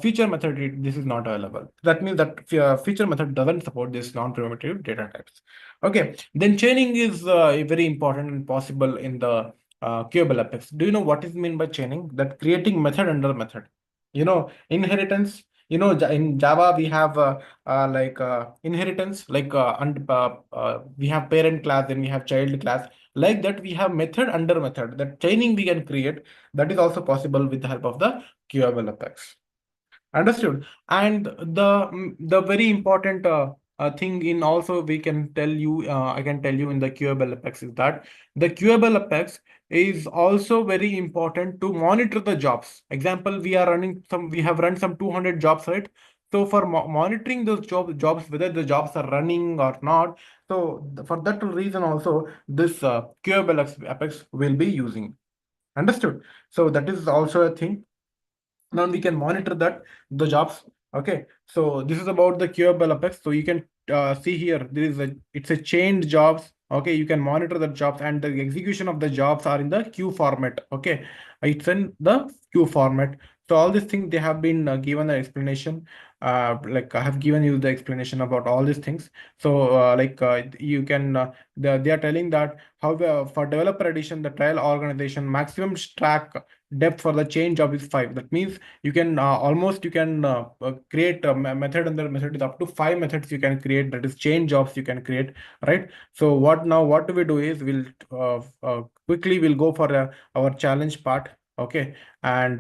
feature method, this is not available. That means that feature method doesn't support this non-primitive data types. Okay. Then chaining is very important and possible in the queuable apex. Do you know what is meant by chaining? That creating method under method. You know, inheritance. You know, in Java we have inheritance, like we have parent class, then we have child class. Like that, we have method under method. That chaining we can create. That is also possible with the help of the queuable apex. Understood. And the very important thing in also we can tell you, I can tell you in the queuable apex is that the queuable apex is also very important to monitor the jobs. Example, we have run some 200 jobs, right? So for monitoring those jobs, whether the jobs are running or not. So for that reason also, this queuable apex will be using. Understood. So that is also a thing. Now we can monitor that the jobs. Okay, so this is about the queuable apex. So you can see here it's a chained jobs. Okay, you can monitor the jobs and the execution of the jobs are in the queue format. Okay, it's in the queue format. So all these things they have been given an explanation. like I have given you the explanation about all these things. So you can they are telling that how for developer edition, the trial organization maximum track depth for the change job is 5. That means you can almost you can create a method, and the method is up to 5 methods you can create, that is change jobs you can create, right? So what do we do is we'll quickly we'll go for our challenge part. Okay. And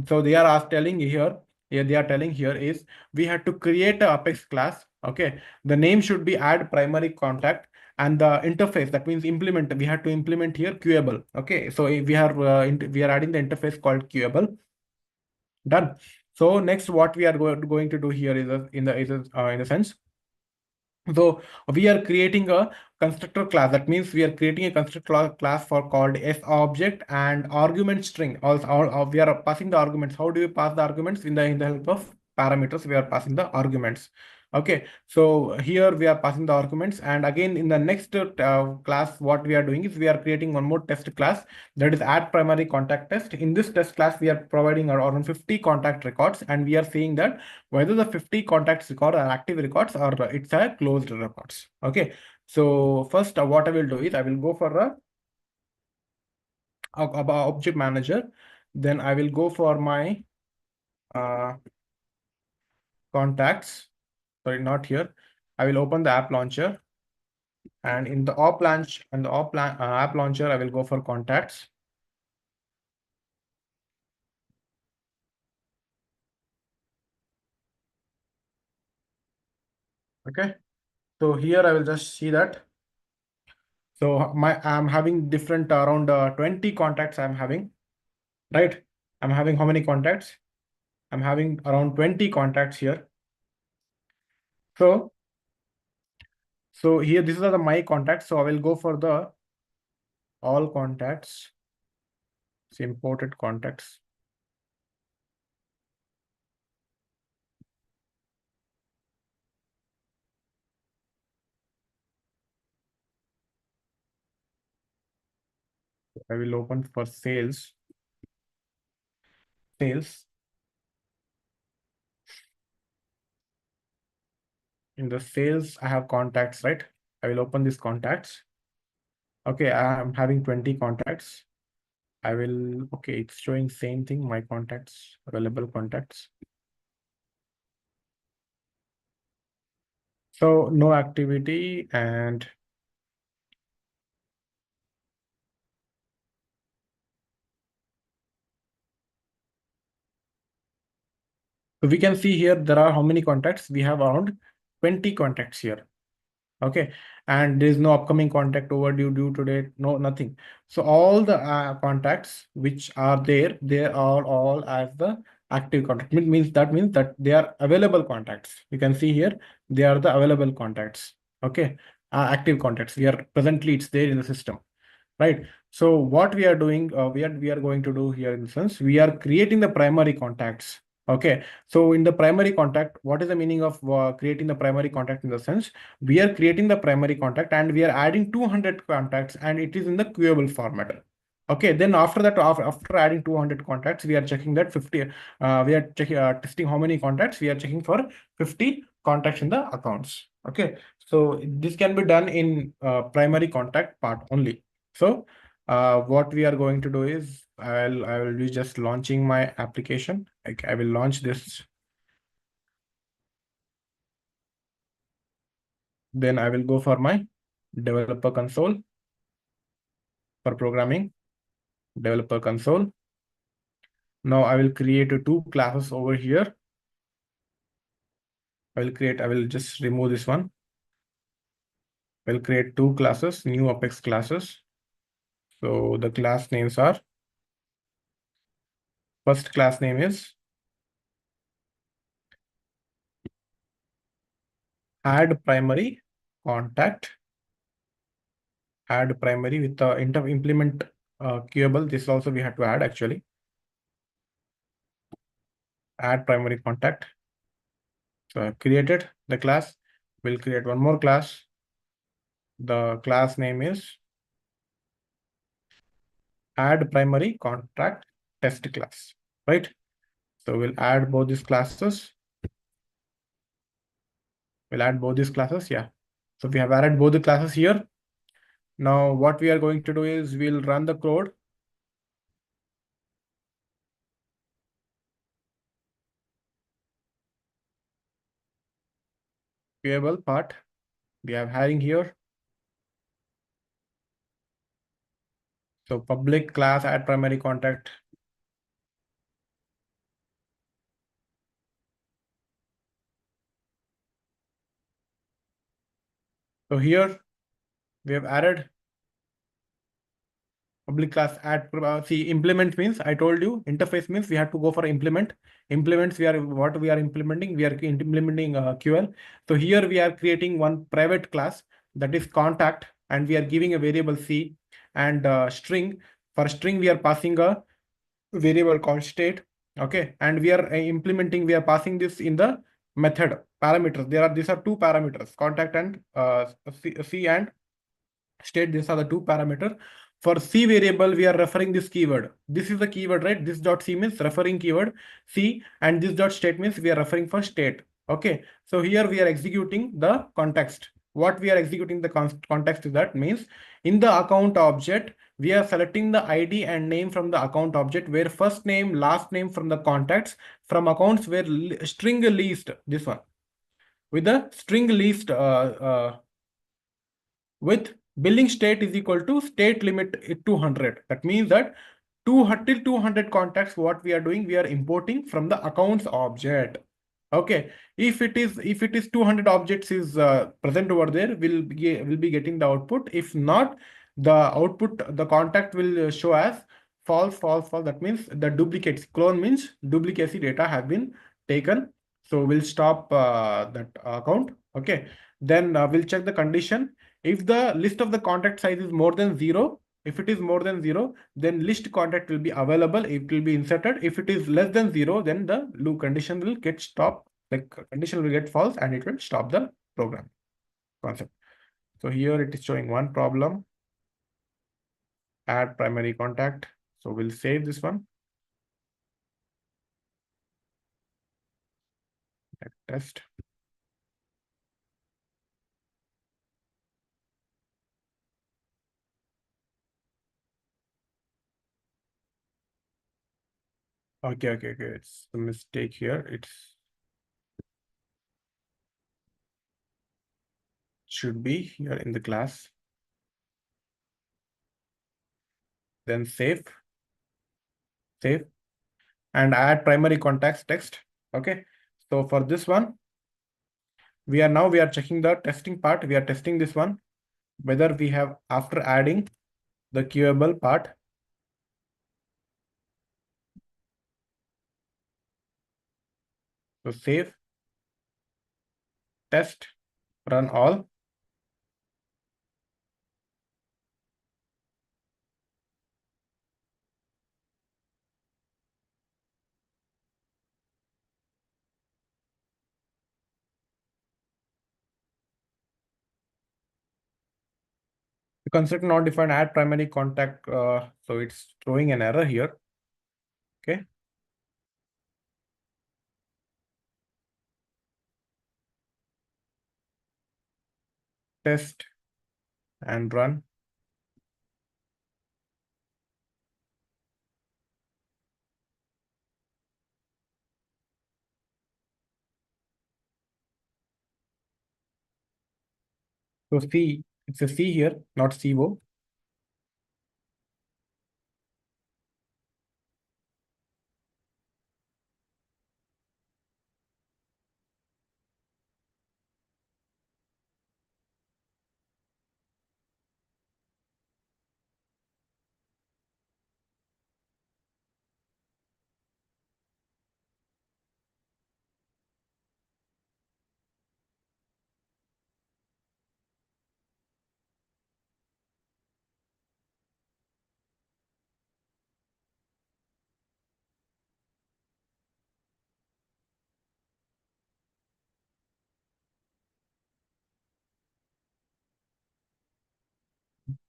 so they are telling here, yeah, they are telling here is we had to create a Apex class. Okay. The name should be add primary contact, and the interface, that means implement, we had to implement here queuable. Okay. So we are we are adding the interface called queuable. Done. So next what we are going to do here is in the sense, so we are creating a constructor class. That means we are creating a constructor class for called S object and argument string. Also, we are passing the arguments. How do we pass the arguments? In the help of parameters, we are passing the arguments. Okay, so here we are passing the arguments, and again in the next class, what we are doing is we are creating one more test class, that is add primary contact test. In this test class, we are providing around 50 contact records, and we are saying that whether the 50 contacts record are active records or it's a closed records. Okay. So first what I will do is I will go for a object manager. Then I will go for my uh, contacts. Sorry, not here. I will open the app launcher, and in the app launcher, I will go for contacts. Okay. So here I will just see that. So I'm having different around 20 contacts I'm having, right? I'm having how many contacts? I'm having around 20 contacts here. So here, these are the my contacts. So I will go for the all contacts. It's imported contacts. I will open for sales. Sales. In the sales, I have contacts, right? I will open these contacts. Okay, I am having 20 contacts. I will, okay, it's showing same thing, my contacts, available contacts. So no activity, and so we can see here there are how many contacts? We have around 20 contacts here. Okay, and there is no upcoming contact overdue due today, no, nothing. So all the contacts which are there, they are all as the active contact. That means that they are available contacts. You can see here they are the available contacts. Okay, active contacts, we are presently, it's there in the system, right? So what we are doing, we are going to do here, in the sense we are creating the primary contacts. Okay, so in the primary contact, what is the meaning of creating the primary contact? In the sense, we are creating the primary contact and we are adding 200 contacts, and it is in the queuable format. Okay, then after that, after adding 200 contacts, we are checking that 50, we are checking, testing how many contacts, we are checking for 50 contacts in the accounts. Okay, so this can be done in primary contact part only. So what we are going to do is I will be just launching my application. I will launch this. Then I will go for my developer console for programming, developer console. Now I will create two classes over here. I will just remove this one. I will create two classes, new Apex classes. So the class names are, first class name is add primary contact, add primary with the implement queuable. This also we have to add actually. Add primary contact. So I've created the class. We'll create one more class. The class name is add primary contact test class, right? So we'll add both these classes. We'll add both these classes. Yeah. So we have added both the classes here. Now what we are going to do is we'll run the code. Viewable part. We have hiring here. So public class add primary contact. So here we have added public class add. See, implement means I told you interface means we have to go for implement. Implements, what we are implementing, we are implementing QL. So here we are creating one private class that is contact, and we are giving a variable C and string. For string, we are passing a variable called state. Okay, and we are implementing, we are passing this in the method parameters. These are two parameters, contact and C and state. These are the two parameters. For C variable, we are referring this keyword. This is the keyword, right? This dot C means referring keyword C, and this dot state means we are referring for state. Okay, so here we are executing the context. What we are executing the context is that means in the account object, we are selecting the ID and name from the account object, where first name, last name from the contacts, from accounts where string list, this one, with the string list with billing state is equal to state limit 200. That means that till 200 contacts, what we are doing, we are importing from the accounts object. Okay, if it is 200 objects is present over there, we'll be getting the output. If not, the output, the contact will show as false, false, false. That means the duplicates, clone means duplicacy data have been taken. So we'll stop that account. Okay, then we'll check the condition. If the list of the contact size is more than 0, if it is more than 0, then list contact will be available. It will be inserted. If it is less than 0, then the loop condition will get stopped. The condition will get false and it will stop the program concept. So here it is showing one problem. Add primary contact. So we'll save this one. Test. Okay. It's a mistake here. It should be here in the class. Then save, and add primary contacts text. Okay. So for this one, we are checking the testing part. We are testing this one, whether we have, after adding the queuable part. So save, test, run all. The concept not defined, add primary contact. So it's throwing an error here. Okay. Test and run. So C, it's a C here, not CO.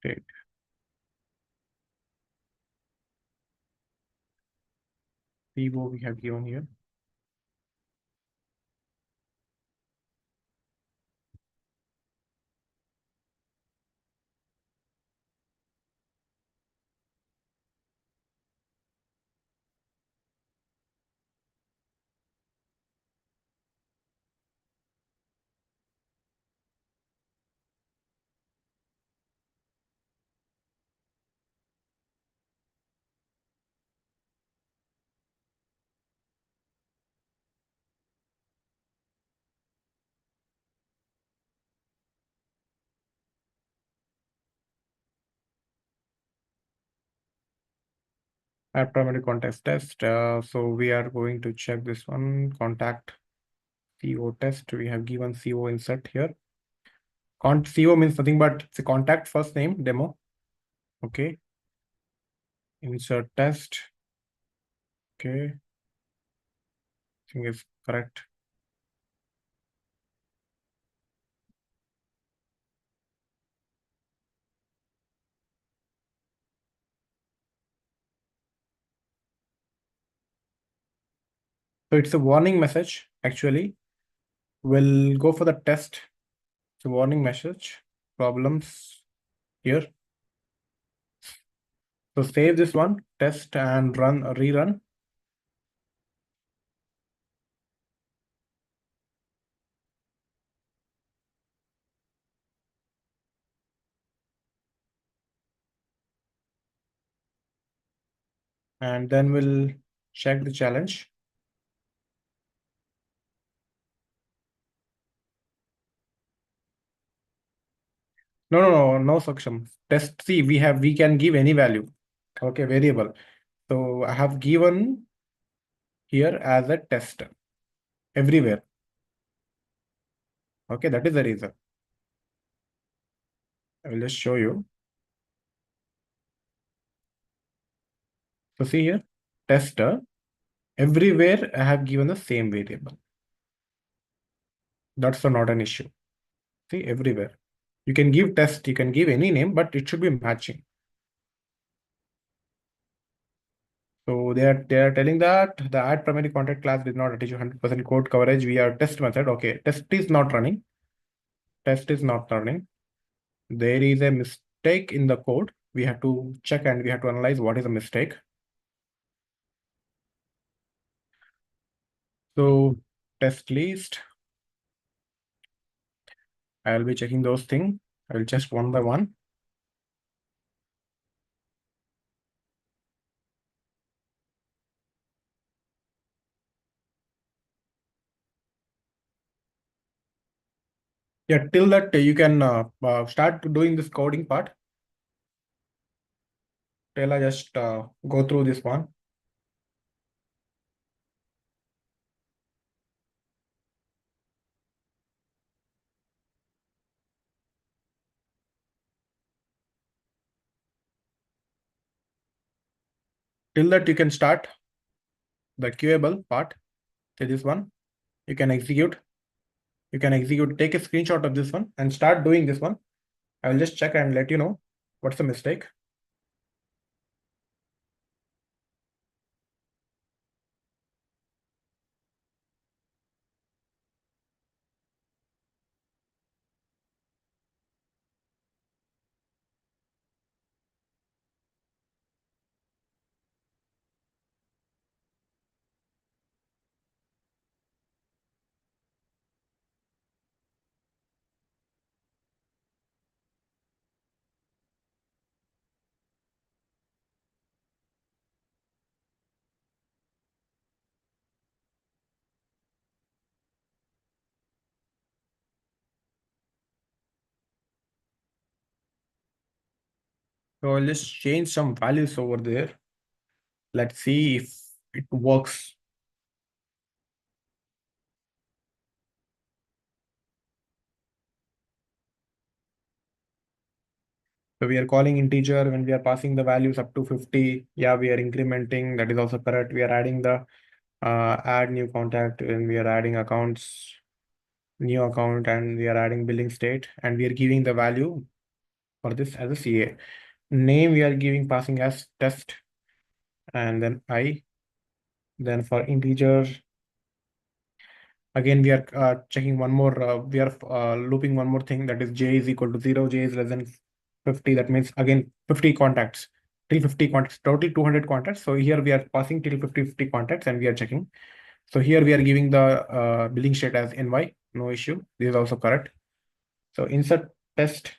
Great. CO we have given here. Add primary context test. So we are going to check this one, contact CO test. We have given CO insert here. CO means nothing but it's a contact first name demo. Okay. Insert test. Okay. I think it's correct. So it's a warning message actually. We'll go for the test. It's a warning message. Problems here. So save this one, test and rerun. And then we'll check the challenge. No suction. Test C, we can give any value. Okay, variable. So I have given here as a test everywhere. Okay, that is the reason. I will just show you. So see here, tester, everywhere I have given the same variable. That's not an issue. See, everywhere. You can give test, you can give any name, but it should be matching. So they are telling that the add primary contact class did not achieve 100% code coverage via test method. Okay, test is not running. Test is not running. There is a mistake in the code. We have to check and we have to analyze what is the mistake. So test list. I will be checking those things. I will just one by one. Yeah, till that you can start doing this coding part. Till I just go through this one. Till that you can start the queuable part. So this one, you can execute. You can execute, take a screenshot of this one and start doing this one. I will just check and let you know what's the mistake. So I'll just change some values over there. Let's see if it works. So we are calling integer when we are passing the values up to 50. Yeah, we are incrementing. That is also correct. We are adding the add new contact when we are adding accounts, new account, and we are adding billing state, and we are giving the value for this as a CA. Name we are giving passing as test, and then I. Then for integer, again we are checking one more. We are looping one more thing, that is j is equal to 0. J is less than 50. That means again 50 contacts. Till 50 contacts, total 200 contacts. So here we are passing till 50 contacts and we are checking. So here we are giving the billing state as NY, no issue. This is also correct. So insert test.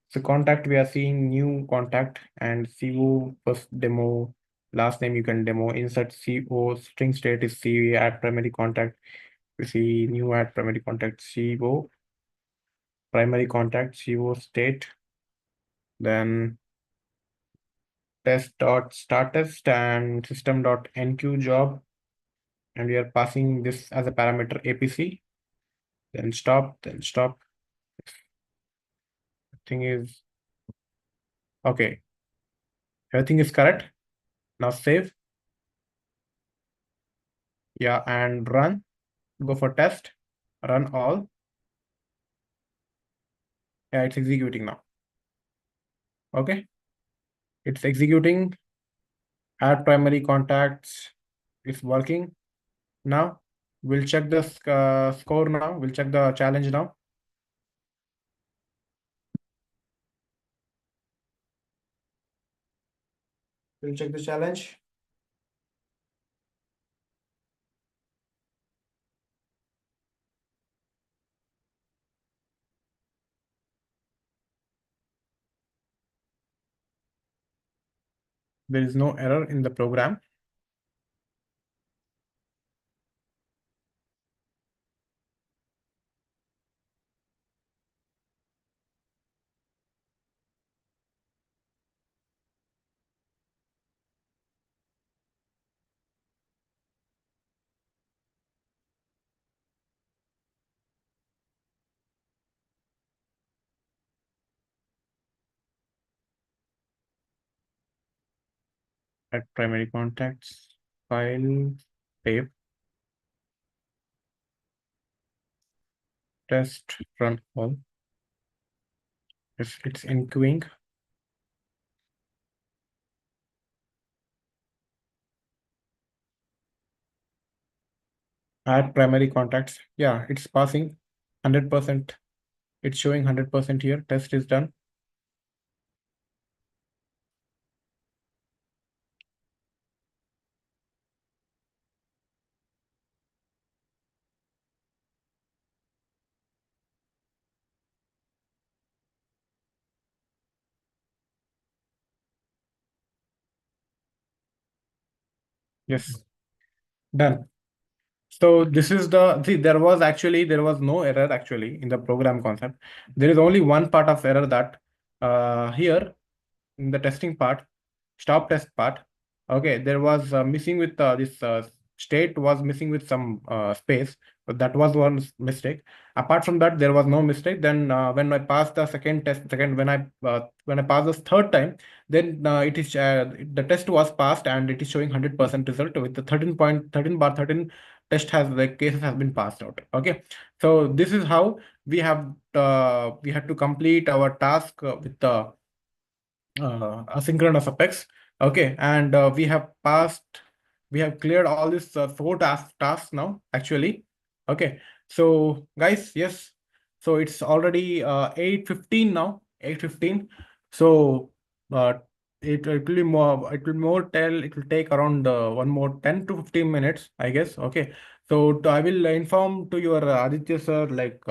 So contact, we are seeing new contact and CO first demo, last name you can demo. Insert CO, string state is C, add primary contact. We see new add primary contact, CO, primary contact, CO state. Then test.startTest and system.enqueueJob, and we are passing this as a parameter APC. Then stop. Thing is okay. Everything is correct. Now save. Yeah, and run. Go for test. Run all. Yeah, it's executing now. Okay, it's executing. Add primary contacts. It's working now. We'll check the score now. We'll check the challenge now. We'll check the challenge. There is no error in the program. Add primary contacts, file, save, test, run all. It's enqueuing. Add primary contacts. Yeah, it's passing 100%. It's showing 100% here. Test is done. Yes, done. So this is there was no error actually in the program concept. There is only one part of error that here in the testing part, stop test part. Okay, there was missing with this state was missing with some space. So that was one mistake. Apart from that, there was no mistake. Then when I passed the second when I passed the third time, then it is the test was passed and it is showing 100% result with the 13.13 bar 13 test has the cases has been passed out. Okay, so this is how we had to complete our task with the asynchronous apex. Okay, and we have cleared all these four tasks now actually. Okay, so guys, yes, so it's already 8:15 now, 8:15. So uh, it will be more, it will take around one more 10 to 15 minutes, I guess. Okay, so I will inform to your Aditya sir, like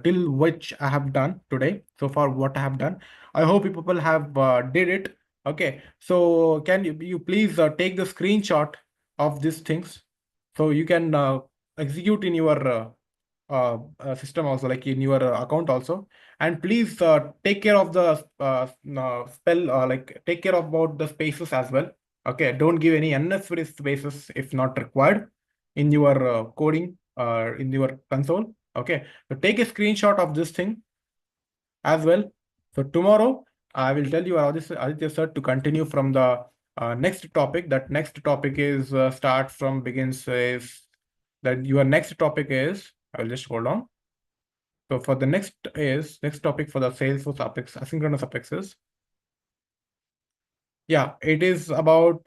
till which I have done today, so far what I have done. I hope you people have did it. Okay, so can you please take the screenshot of these things so you can execute in your system also, like in your account also. And please take care of the spell, like take care about the spaces as well. Okay, don't give any unnecessary spaces if not required in your coding in your console. Okay, so take a screenshot of this thing as well. So tomorrow I will tell you Aditya sir to continue from the next topic. That next topic is start from begins is that your next topic is, I will just hold on. So for the next topic for the Salesforce Apex asynchronous Apexes. Yeah, it is about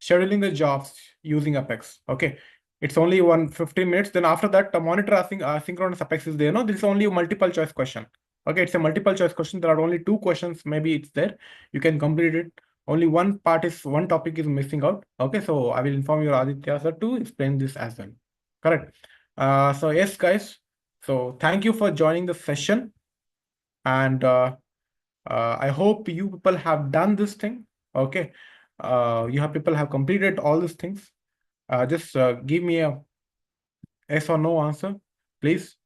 scheduling the jobs using Apex. Okay, it's only 15 minutes. Then after that, the monitor asynchronous Apex is there. No, this is only a multiple choice question. Okay, it's a multiple choice question. There are only two questions. Maybe it's there. You can complete it. Only one topic is missing out. Okay, so I will inform your Aditya sir to explain this as well. Correct. So yes, guys. So thank you for joining the session, and I hope you people have done this thing. Okay. You have people have completed all these things. Just give me a yes or no answer, please.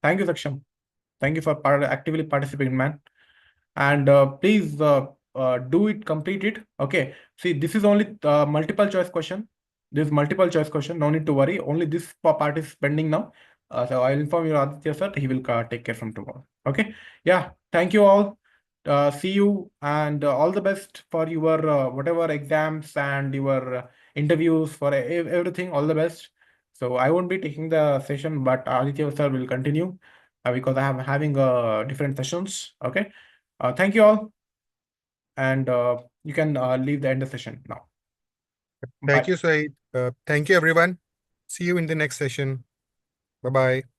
Thank you, Saksham. Thank you for actively participating, man. and please do it, complete it. Okay. See, this is only multiple choice question. This is multiple choice question. No need to worry. Only this part is pending now. So I'll inform you, Aditya sir. He will take care from tomorrow. Okay. Yeah. Thank you all. See you, and all the best for your whatever exams and your interviews for everything. All the best. So I won't be taking the session, but Aditya sir will continue because I am having different sessions. Okay. Thank you all, and you can leave the end of the session now.
Thank
Bye.
you, Said. Thank you, everyone. See you in the next session. Bye-bye.